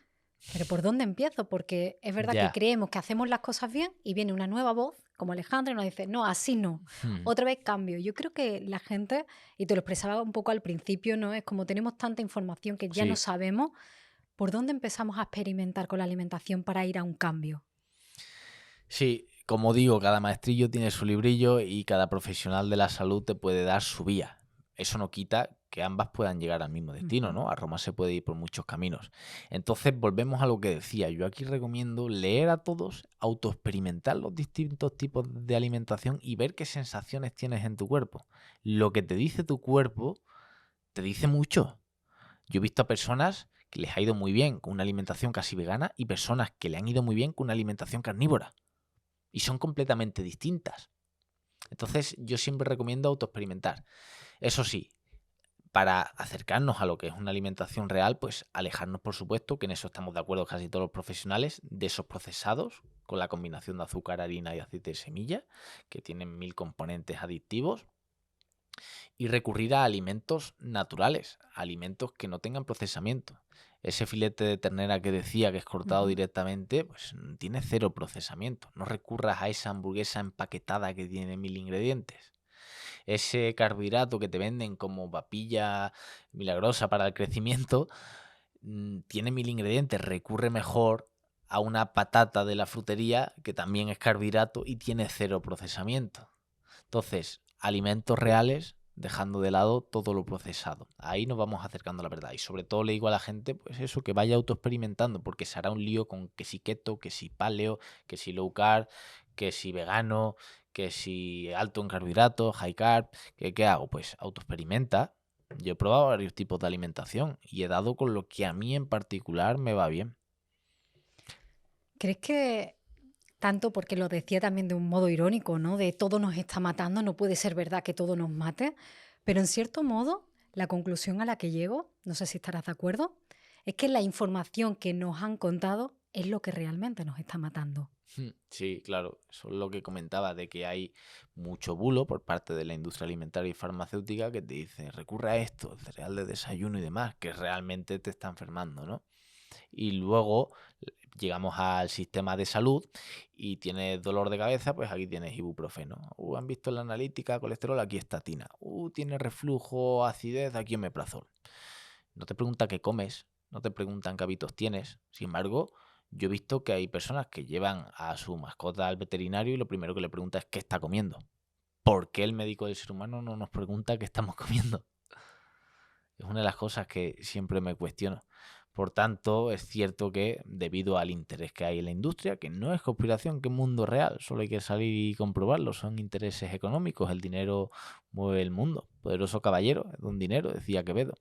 pero ¿por dónde empiezo? Porque es verdad que creemos que hacemos las cosas bien y viene una nueva voz como Alejandra y nos dice, no, así no, otra vez cambio. Yo creo que la gente, y te lo expresaba un poco al principio, ¿no? Es como tenemos tanta información que ya no sabemos por dónde empezamos a experimentar con la alimentación para ir a un cambio. Sí, como digo, cada maestrillo tiene su librillo y cada profesional de la salud te puede dar su vía. Eso no quita que ambas puedan llegar al mismo destino, ¿no? A Roma se puede ir por muchos caminos. Entonces, volvemos a lo que decía. Yo aquí recomiendo leer a todos, autoexperimentar los distintos tipos de alimentación y ver qué sensaciones tienes en tu cuerpo. Lo que te dice tu cuerpo te dice mucho. Yo he visto a personas que les ha ido muy bien con una alimentación casi vegana y personas que le han ido muy bien con una alimentación carnívora. Y son completamente distintas. Entonces yo siempre recomiendo autoexperimentar. Eso sí, para acercarnos a lo que es una alimentación real, pues alejarnos, por supuesto, que en eso estamos de acuerdo casi todos los profesionales, de esos procesados con la combinación de azúcar, harina y aceite de semilla, que tienen 1000 componentes adictivos, y recurrir a alimentos naturales, alimentos que no tengan procesamiento. Ese filete de ternera que decía que es cortado directamente, pues tiene 0 procesamiento. No recurras a esa hamburguesa empaquetada que tiene 1000 ingredientes. Ese carbohidrato que te venden como papilla milagrosa para el crecimiento, tiene 1000 ingredientes. Recurre mejor a una patata de la frutería que también es carbohidrato y tiene 0 procesamiento. Entonces, alimentos reales, dejando de lado todo lo procesado. Ahí nos vamos acercando a la verdad. Y sobre todo le digo a la gente, pues eso, que vaya autoexperimentando, porque se hará un lío con que si keto, que si paleo, que si low carb, que si vegano, que si alto en carbohidratos, high carb. ¿Qué hago? Pues autoexperimenta. Yo he probado varios tipos de alimentación y he dado con lo que a mí en particular me va bien. ¿Crees que tanto, porque lo decía también de un modo irónico, ¿no? De todo nos está matando, no puede ser verdad que todo nos mate, pero en cierto modo la conclusión a la que llego, no sé si estarás de acuerdo, es que la información que nos han contado es lo que realmente nos está matando. Sí, claro, eso es lo que comentaba, de que hay mucho bulo por parte de la industria alimentaria y farmacéutica que te dice, recurre a esto, el cereal de desayuno y demás, que realmente te está enfermando, ¿no? Y luego llegamos al sistema de salud y tienes dolor de cabeza, pues aquí tienes ibuprofeno. Han visto en la analítica colesterol, aquí estatina. Tienes reflujo, acidez, aquí omeprazol. No te preguntan qué comes, no te preguntan qué hábitos tienes. Sin embargo, yo he visto que hay personas que llevan a su mascota al veterinario y lo primero que le pregunta es qué está comiendo. ¿Por qué el médico del ser humano no nos pregunta qué estamos comiendo? Es una de las cosas que siempre me cuestiono. Por tanto, es cierto que debido al interés que hay en la industria, que no es conspiración, que es mundo real, solo hay que salir y comprobarlo, son intereses económicos, el dinero mueve el mundo, poderoso caballero, es un dinero, decía Quevedo.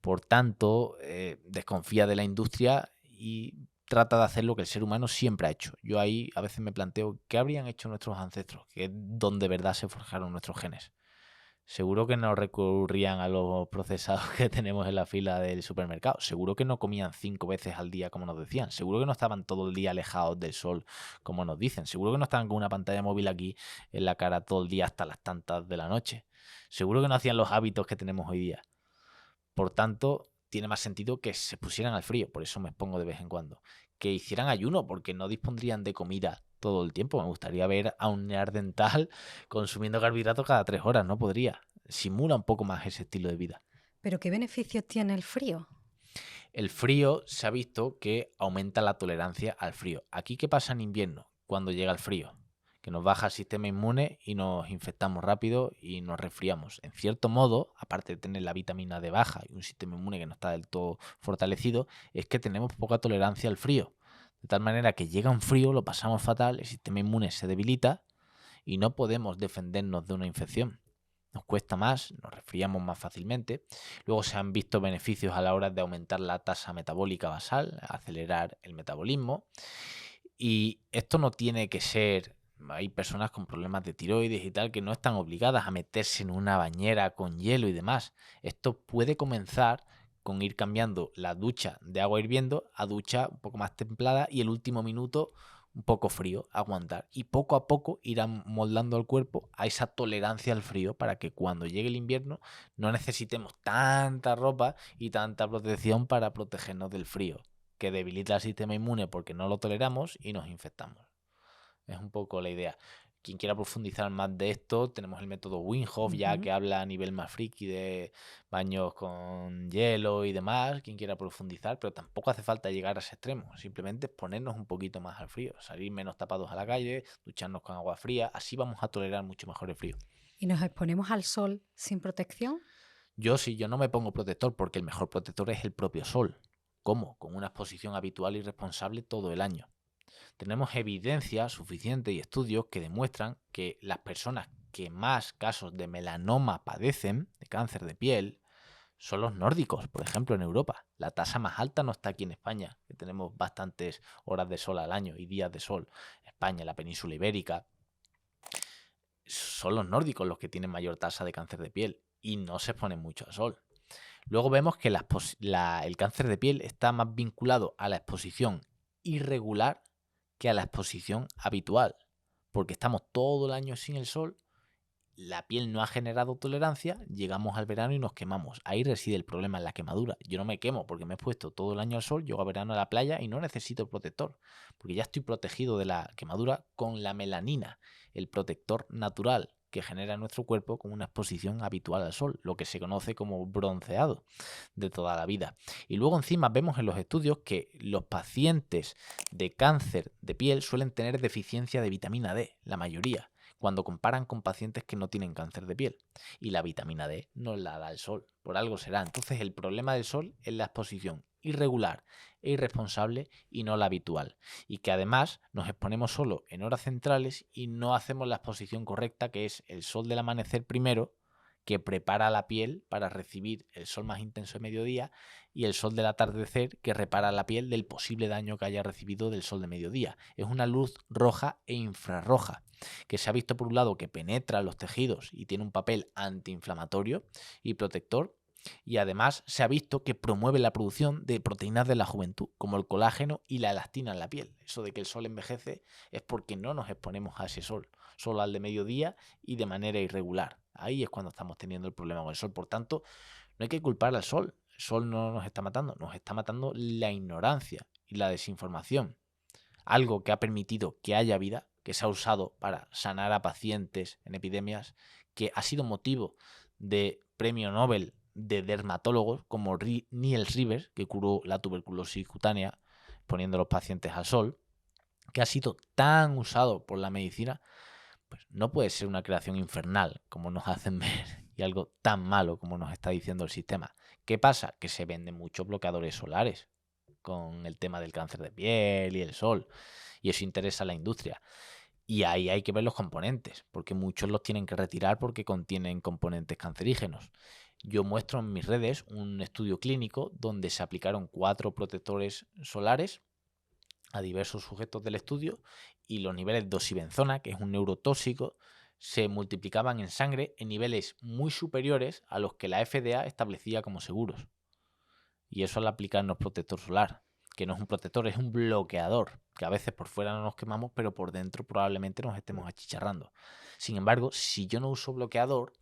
Por tanto, desconfía de la industria y trata de hacer lo que el ser humano siempre ha hecho. Yo ahí a veces me planteo qué habrían hecho nuestros ancestros, que es donde de verdad se forjaron nuestros genes. Seguro que no recurrían a los procesados que tenemos en la fila del supermercado. Seguro que no comían 5 veces al día como nos decían. Seguro que no estaban todo el día alejados del sol como nos dicen. Seguro que no estaban con una pantalla móvil aquí en la cara todo el día hasta las tantas de la noche. Seguro que no hacían los hábitos que tenemos hoy día. Por tanto, tiene más sentido que se pusieran al frío. Por eso me expongo de vez en cuando. Que hicieran ayuno porque no dispondrían de comida todo el tiempo. Me gustaría ver a un neandertal consumiendo carbohidratos cada 3 horas. No podría. Simula un poco más ese estilo de vida. ¿Pero qué beneficios tiene el frío? El frío se ha visto que aumenta la tolerancia al frío. Aquí, ¿qué pasa en invierno cuando llega el frío? Que nos baja el sistema inmune y nos infectamos rápido y nos resfriamos. En cierto modo, aparte de tener la vitamina D baja y un sistema inmune que no está del todo fortalecido, es que tenemos poca tolerancia al frío. De tal manera que llega un frío, lo pasamos fatal, el sistema inmune se debilita y no podemos defendernos de una infección. Nos cuesta más, nos resfriamos más fácilmente. Luego se han visto beneficios a la hora de aumentar la tasa metabólica basal, acelerar el metabolismo. Y esto no tiene que ser... Hay personas con problemas de tiroides y tal que no están obligadas a meterse en una bañera con hielo y demás. Esto puede comenzar con ir cambiando la ducha de agua hirviendo a ducha un poco más templada y el último minuto un poco frío, aguantar. Y poco a poco irán moldando el cuerpo a esa tolerancia al frío para que cuando llegue el invierno no necesitemos tanta ropa y tanta protección para protegernos del frío, que debilita el sistema inmune porque no lo toleramos y nos infectamos. Es un poco la idea. Quien quiera profundizar más de esto, tenemos el método Wim Hof ya que habla a nivel más friki de baños con hielo y demás. Quien quiera profundizar, pero tampoco hace falta llegar a ese extremo. Simplemente ponernos un poquito más al frío, salir menos tapados a la calle, ducharnos con agua fría. Así vamos a tolerar mucho mejor el frío. ¿Y nos exponemos al sol sin protección? Yo no me pongo protector porque el mejor protector es el propio sol. ¿Cómo? Con una exposición habitual y responsable todo el año. Tenemos evidencia suficiente y estudios que demuestran que las personas que más casos de melanoma padecen, de cáncer de piel, son los nórdicos, por ejemplo, en Europa. La tasa más alta no está aquí en España, que tenemos bastantes horas de sol al año y días de sol. España, la península ibérica. Son los nórdicos los que tienen mayor tasa de cáncer de piel y no se exponen mucho al sol. Luego vemos que el cáncer de piel está más vinculado a la exposición irregular que a la exposición habitual, porque estamos todo el año sin el sol, la piel no ha generado tolerancia, llegamos al verano y nos quemamos. Ahí reside el problema, en la quemadura. Yo no me quemo porque me he puesto todo el año al sol, llego a verano a la playa y no necesito protector, porque ya estoy protegido de la quemadura con la melanina, el protector natural que genera nuestro cuerpo con una exposición habitual al sol, lo que se conoce como bronceado de toda la vida. Y luego encima vemos en los estudios que los pacientes de cáncer de piel suelen tener deficiencia de vitamina D, la mayoría, cuando comparan con pacientes que no tienen cáncer de piel. Y la vitamina D no la da el sol, por algo será. Entonces el problema del sol es la exposición irregular e irresponsable y no la habitual, y que además nos exponemos solo en horas centrales y no hacemos la exposición correcta, que es el sol del amanecer primero, que prepara la piel para recibir el sol más intenso de mediodía, y el sol del atardecer, que repara la piel del posible daño que haya recibido del sol de mediodía. Es una luz roja e infrarroja que se ha visto por un lado que penetra los tejidos y tiene un papel antiinflamatorio y protector, y además se ha visto que promueve la producción de proteínas de la juventud, como el colágeno y la elastina en la piel. Eso de que el sol envejece es porque no nos exponemos a ese sol, solo al de mediodía y de manera irregular. Ahí es cuando estamos teniendo el problema con el sol. Por tanto, no hay que culpar al sol. El sol no nos está matando la ignorancia y la desinformación. Algo que ha permitido que haya vida, que se ha usado para sanar a pacientes en epidemias, que ha sido motivo de premio Nobel de dermatólogos como Niels Rivers, que curó la tuberculosis cutánea poniendo a los pacientes al sol, que ha sido tan usado por la medicina, pues no puede ser una creación infernal como nos hacen ver y algo tan malo como nos está diciendo el sistema. ¿Qué pasa? Que se venden muchos bloqueadores solares con el tema del cáncer de piel y el sol, y eso interesa a la industria. Y ahí hay que ver los componentes, porque muchos los tienen que retirar porque contienen componentes cancerígenos. Yo muestro en mis redes un estudio clínico donde se aplicaron 4 protectores solares a diversos sujetos del estudio y los niveles de oxibenzona, que es un neurotóxico, se multiplicaban en sangre en niveles muy superiores a los que la FDA establecía como seguros. Y eso al aplicarnos protector solar, que no es un protector, es un bloqueador, que a veces por fuera no nos quemamos, pero por dentro probablemente nos estemos achicharrando. Sin embargo, si yo no uso bloqueador,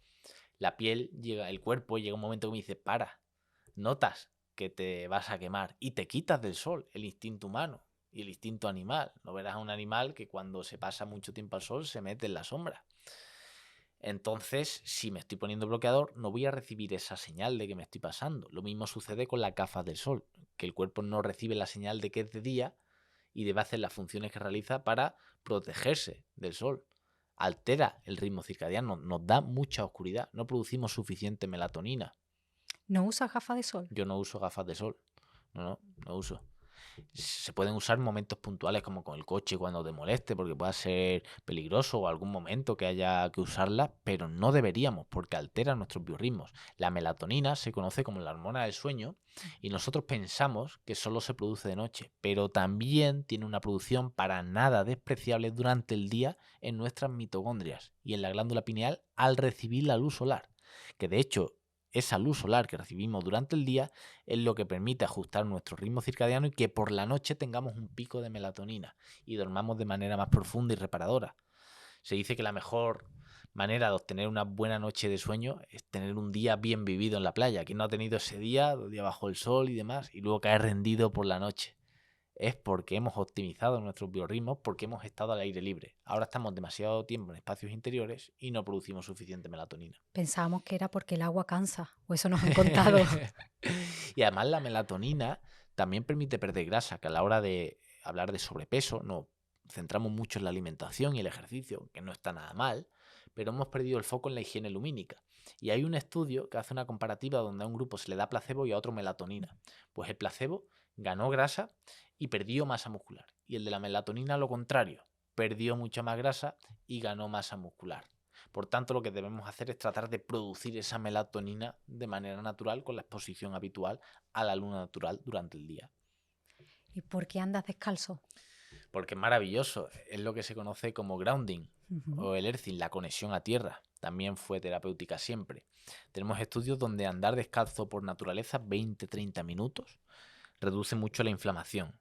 la piel el cuerpo llega un momento que me dice, para, notas que te vas a quemar y te quitas del sol, el instinto humano y el instinto animal. No verás a un animal que cuando se pasa mucho tiempo al sol se mete en la sombra. Entonces, si me estoy poniendo bloqueador, no voy a recibir esa señal de que me estoy pasando. Lo mismo sucede con las gafas del sol, que el cuerpo no recibe la señal de que es de día y debe hacer las funciones que realiza para protegerse del sol. Altera el ritmo circadiano, nos da mucha oscuridad, no producimos suficiente melatonina. ¿No usas gafas de sol? Yo no uso gafas de sol, no uso. Se pueden usar en momentos puntuales como con el coche cuando te moleste porque pueda ser peligroso o algún momento que haya que usarlas, pero no deberíamos porque altera nuestros biorritmos. La melatonina se conoce como la hormona del sueño y nosotros pensamos que solo se produce de noche, pero también tiene una producción para nada despreciable durante el día en nuestras mitocondrias y en la glándula pineal al recibir la luz solar, que de hecho esa luz solar que recibimos durante el día es lo que permite ajustar nuestro ritmo circadiano y que por la noche tengamos un pico de melatonina y dormamos de manera más profunda y reparadora. Se dice que la mejor manera de obtener una buena noche de sueño es tener un día bien vivido en la playa. Quien no ha tenido ese día bajo el sol y demás, y luego caer rendido por la noche. Es porque hemos optimizado nuestros biorritmos, porque hemos estado al aire libre. Ahora estamos demasiado tiempo en espacios interiores y no producimos suficiente melatonina. Pensábamos que era porque el agua cansa, o eso nos han contado. Y además la melatonina también permite perder grasa, que a la hora de hablar de sobrepeso nos centramos mucho en la alimentación y el ejercicio, que no está nada mal, pero hemos perdido el foco en la higiene lumínica. Y hay un estudio que hace una comparativa donde a un grupo se le da placebo y a otro melatonina. Pues el placebo ganó grasa y perdió masa muscular. Y el de la melatonina lo contrario, perdió mucha más grasa y ganó masa muscular. Por tanto, lo que debemos hacer es tratar de producir esa melatonina de manera natural con la exposición habitual a la luz natural durante el día. ¿Y por qué andas descalzo? Porque es maravilloso, es lo que se conoce como grounding o el earthing, la conexión a tierra. También fue terapéutica siempre. Tenemos estudios donde andar descalzo por naturaleza 20-30 minutos reduce mucho la inflamación,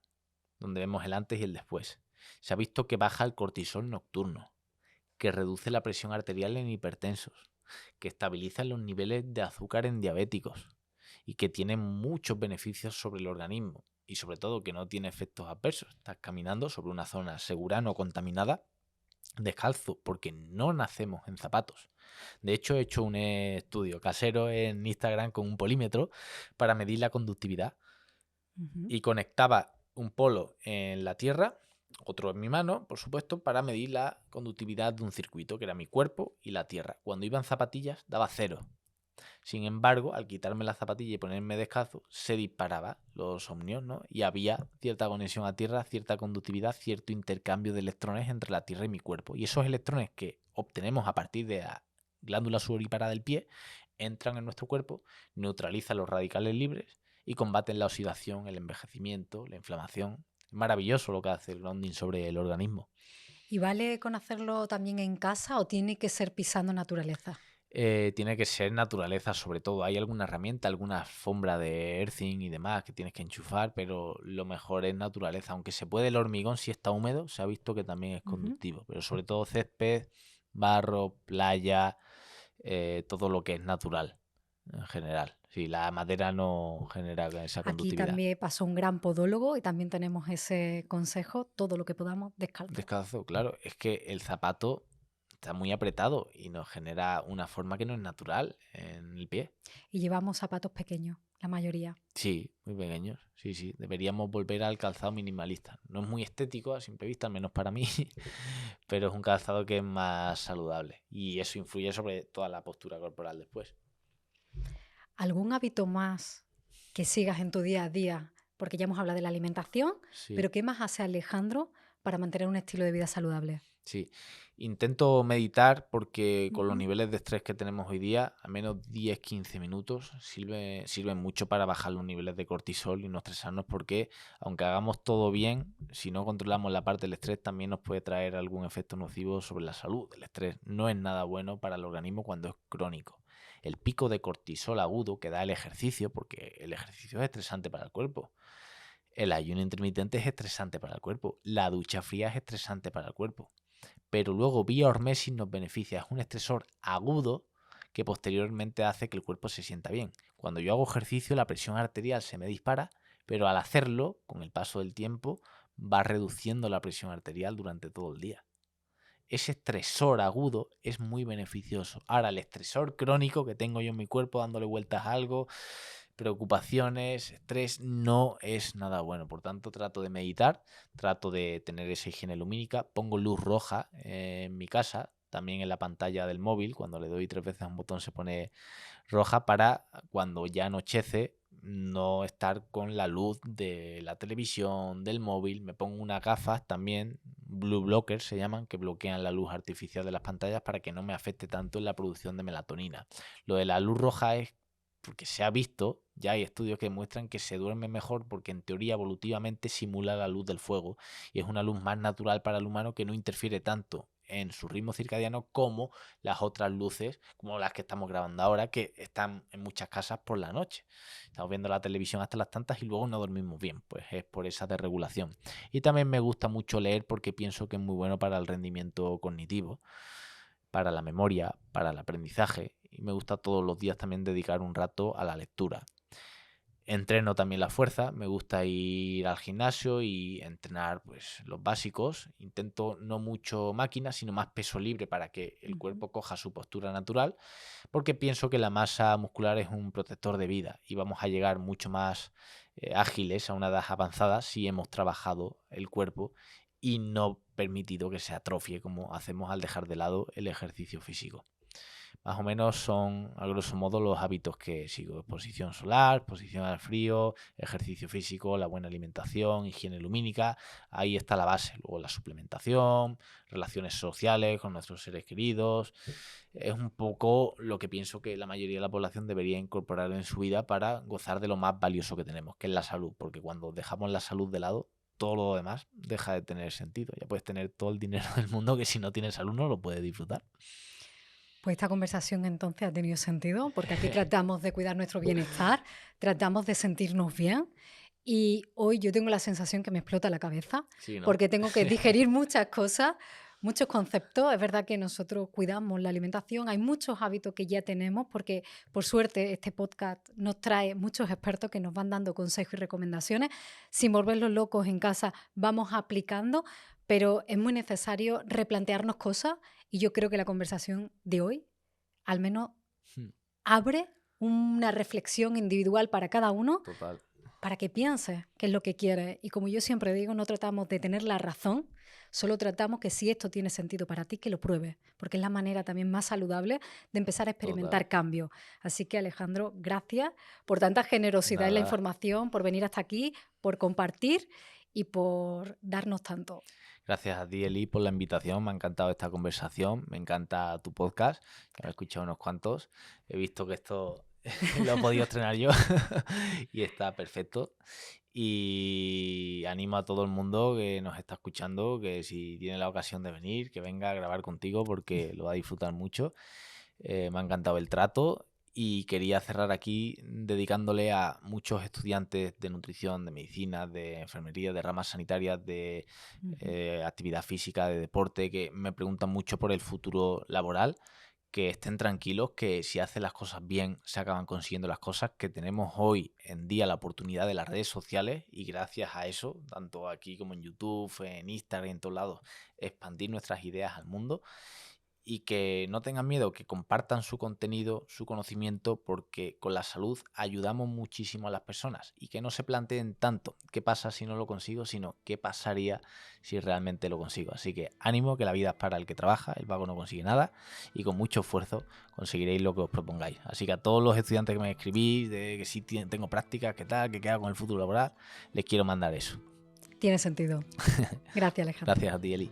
donde vemos el antes y el después. Se ha visto que baja el cortisol nocturno, que reduce la presión arterial en hipertensos, que estabiliza los niveles de azúcar en diabéticos y que tiene muchos beneficios sobre el organismo y sobre todo que no tiene efectos adversos. Estás caminando sobre una zona segura, no contaminada, descalzo, porque no nacemos en zapatos. De hecho, he hecho un estudio casero en Instagram con un polímetro para medir la conductividad y conectaba un polo en la tierra, otro en mi mano, por supuesto, para medir la conductividad de un circuito, que era mi cuerpo y la tierra. Cuando iba en zapatillas, daba 0. Sin embargo, al quitarme la zapatilla y ponerme descalzo, se disparaba los ohmios, ¿no? Y había cierta conexión a tierra, cierta conductividad, cierto intercambio de electrones entre la tierra y mi cuerpo. Y esos electrones que obtenemos a partir de la glándula sudorípara del pie entran en nuestro cuerpo, neutralizan los radicales libres y combaten la oxidación, el envejecimiento, la inflamación. Es maravilloso lo que hace el grounding sobre el organismo. ¿Y vale con hacerlo también en casa o tiene que ser pisando naturaleza? Tiene que ser naturaleza sobre todo. Hay alguna herramienta, alguna alfombra de earthing y demás que tienes que enchufar, pero lo mejor es naturaleza. Aunque se puede el hormigón si está húmedo, se ha visto que también es conductivo. Pero sobre todo césped, barro, playa, todo lo que es natural en general. Sí, la madera no genera esa Aquí conductividad. también pasó un gran podólogo y también tenemos ese consejo, todo lo que podamos descalzo. Descalzo, claro. Es que el zapato está muy apretado y nos genera una forma que no es natural en el pie. Y llevamos zapatos pequeños, la mayoría. Sí, muy pequeños. Sí. Deberíamos volver al calzado minimalista. No es muy estético a simple vista, al menos para mí, pero es un calzado que es más saludable y eso influye sobre toda la postura corporal después. ¿Algún hábito más que sigas en tu día a día? Porque ya hemos hablado de la alimentación, Sí. pero ¿qué más hace Alejandro para mantener un estilo de vida saludable? Sí, intento meditar porque con los Ujú. niveles de estrés que tenemos hoy día, al menos 10-15 minutos sirven mucho para bajar los niveles de cortisol y no estresarnos porque aunque hagamos todo bien, si no controlamos la parte del estrés también nos puede traer algún efecto nocivo sobre la salud. El estrés no es nada bueno para el organismo cuando es crónico. El pico de cortisol agudo que da el ejercicio, porque el ejercicio es estresante para el cuerpo. El ayuno intermitente es estresante para el cuerpo. La ducha fría es estresante para el cuerpo, pero luego vía hormesis nos beneficia. Es un estresor agudo que posteriormente hace que el cuerpo se sienta bien. Cuando yo hago ejercicio, la presión arterial se me dispara, pero al hacerlo, con el paso del tiempo, va reduciendo la presión arterial durante todo el día. Ese estresor agudo es muy beneficioso. Ahora, el estresor crónico que tengo yo en mi cuerpo dándole vueltas a algo, preocupaciones, estrés, no es nada bueno. Por tanto, trato de meditar, trato de tener esa higiene lumínica, pongo luz roja en mi casa, también en la pantalla del móvil, cuando le doy 3 veces a un botón se pone roja para cuando ya anochece no estar con la luz de la televisión, del móvil. Me pongo unas gafas también, blue blockers se llaman, que bloquean la luz artificial de las pantallas para que no me afecte tanto en la producción de melatonina. Lo de la luz roja es porque se ha visto, ya hay estudios que demuestran que se duerme mejor porque en teoría evolutivamente simula la luz del fuego y es una luz más natural para el humano que no interfiere tanto en su ritmo circadiano como las otras luces, como las que estamos grabando ahora, que están en muchas casas por la noche. Estamos viendo la televisión hasta las tantas y luego no dormimos bien, pues es por esa desregulación. Y también me gusta mucho leer porque pienso que es muy bueno para el rendimiento cognitivo, para la memoria, para el aprendizaje, y me gusta todos los días también dedicar un rato a la lectura. Entreno también la fuerza, me gusta ir al gimnasio y entrenar pues los básicos. Intento no mucho máquina, sino más peso libre para que el Ujú. cuerpo coja su postura natural, porque pienso que la masa muscular es un protector de vida y vamos a llegar mucho más ágiles a una edad avanzada si hemos trabajado el cuerpo y no permitido que se atrofie como hacemos al dejar de lado el ejercicio físico. Más o menos son, a grosso modo, los hábitos que sigo. Exposición solar, exposición al frío, ejercicio físico, la buena alimentación, higiene lumínica. Ahí está la base. Luego la suplementación, relaciones sociales con nuestros seres queridos. Es un poco lo que pienso que la mayoría de la población debería incorporar en su vida para gozar de lo más valioso que tenemos, que es la salud. Porque cuando dejamos la salud de lado, todo lo demás deja de tener sentido. Ya puedes tener todo el dinero del mundo que si no tienes salud no lo puedes disfrutar. Pues esta conversación entonces ha tenido sentido porque aquí tratamos de cuidar nuestro bienestar, tratamos de sentirnos bien y hoy yo tengo la sensación que me explota la cabeza Sí, ¿no? porque tengo que digerir muchas cosas, muchos conceptos. Es verdad que nosotros cuidamos la alimentación, hay muchos hábitos que ya tenemos porque por suerte este podcast nos trae muchos expertos que nos van dando consejos y recomendaciones. Sin volverlos locos en casa vamos aplicando, pero es muy necesario replantearnos cosas y yo creo que la conversación de hoy al menos Hmm, abre una reflexión individual para cada uno Total. para que piense qué es lo que quiere. Y como yo siempre digo, no tratamos de tener la razón, solo tratamos que si esto tiene sentido para ti, que lo pruebes, porque es la manera también más saludable de empezar a experimentar Total. cambios. Así que Alejandro, gracias por tanta generosidad en la Nada. información, por venir hasta aquí, por compartir y por darnos tanto. Gracias a ti, Eli, por la invitación. Me ha encantado esta conversación. Me encanta tu podcast. Que me he escuchado unos cuantos. He visto que esto lo he podido estrenar yo y está perfecto. Y animo a todo el mundo que nos está escuchando que si tiene la ocasión de venir, que venga a grabar contigo porque lo va a disfrutar mucho. Me ha encantado el trato y quería cerrar aquí dedicándole a muchos estudiantes de nutrición, de medicina, de enfermería, de ramas sanitarias, de actividad física, de deporte, que me preguntan mucho por el futuro laboral, que estén tranquilos, que si hacen las cosas bien se acaban consiguiendo las cosas, que tenemos hoy en día la oportunidad de las redes sociales y gracias a eso, tanto aquí como en YouTube, en Instagram, en todos lados, expandir nuestras ideas al mundo y que no tengan miedo, que compartan su contenido, su conocimiento, porque con la salud ayudamos muchísimo a las personas y que no se planteen tanto qué pasa si no lo consigo, sino qué pasaría si realmente lo consigo. Así que ánimo, que la vida es para el que trabaja, el vago no consigue nada y con mucho esfuerzo conseguiréis lo que os propongáis. Así que a todos los estudiantes que me escribís, de que sí tengo prácticas, qué tal, qué hago con el futuro laboral, les quiero mandar eso. Tiene sentido. Gracias, Alejandro. Gracias a ti, Eli.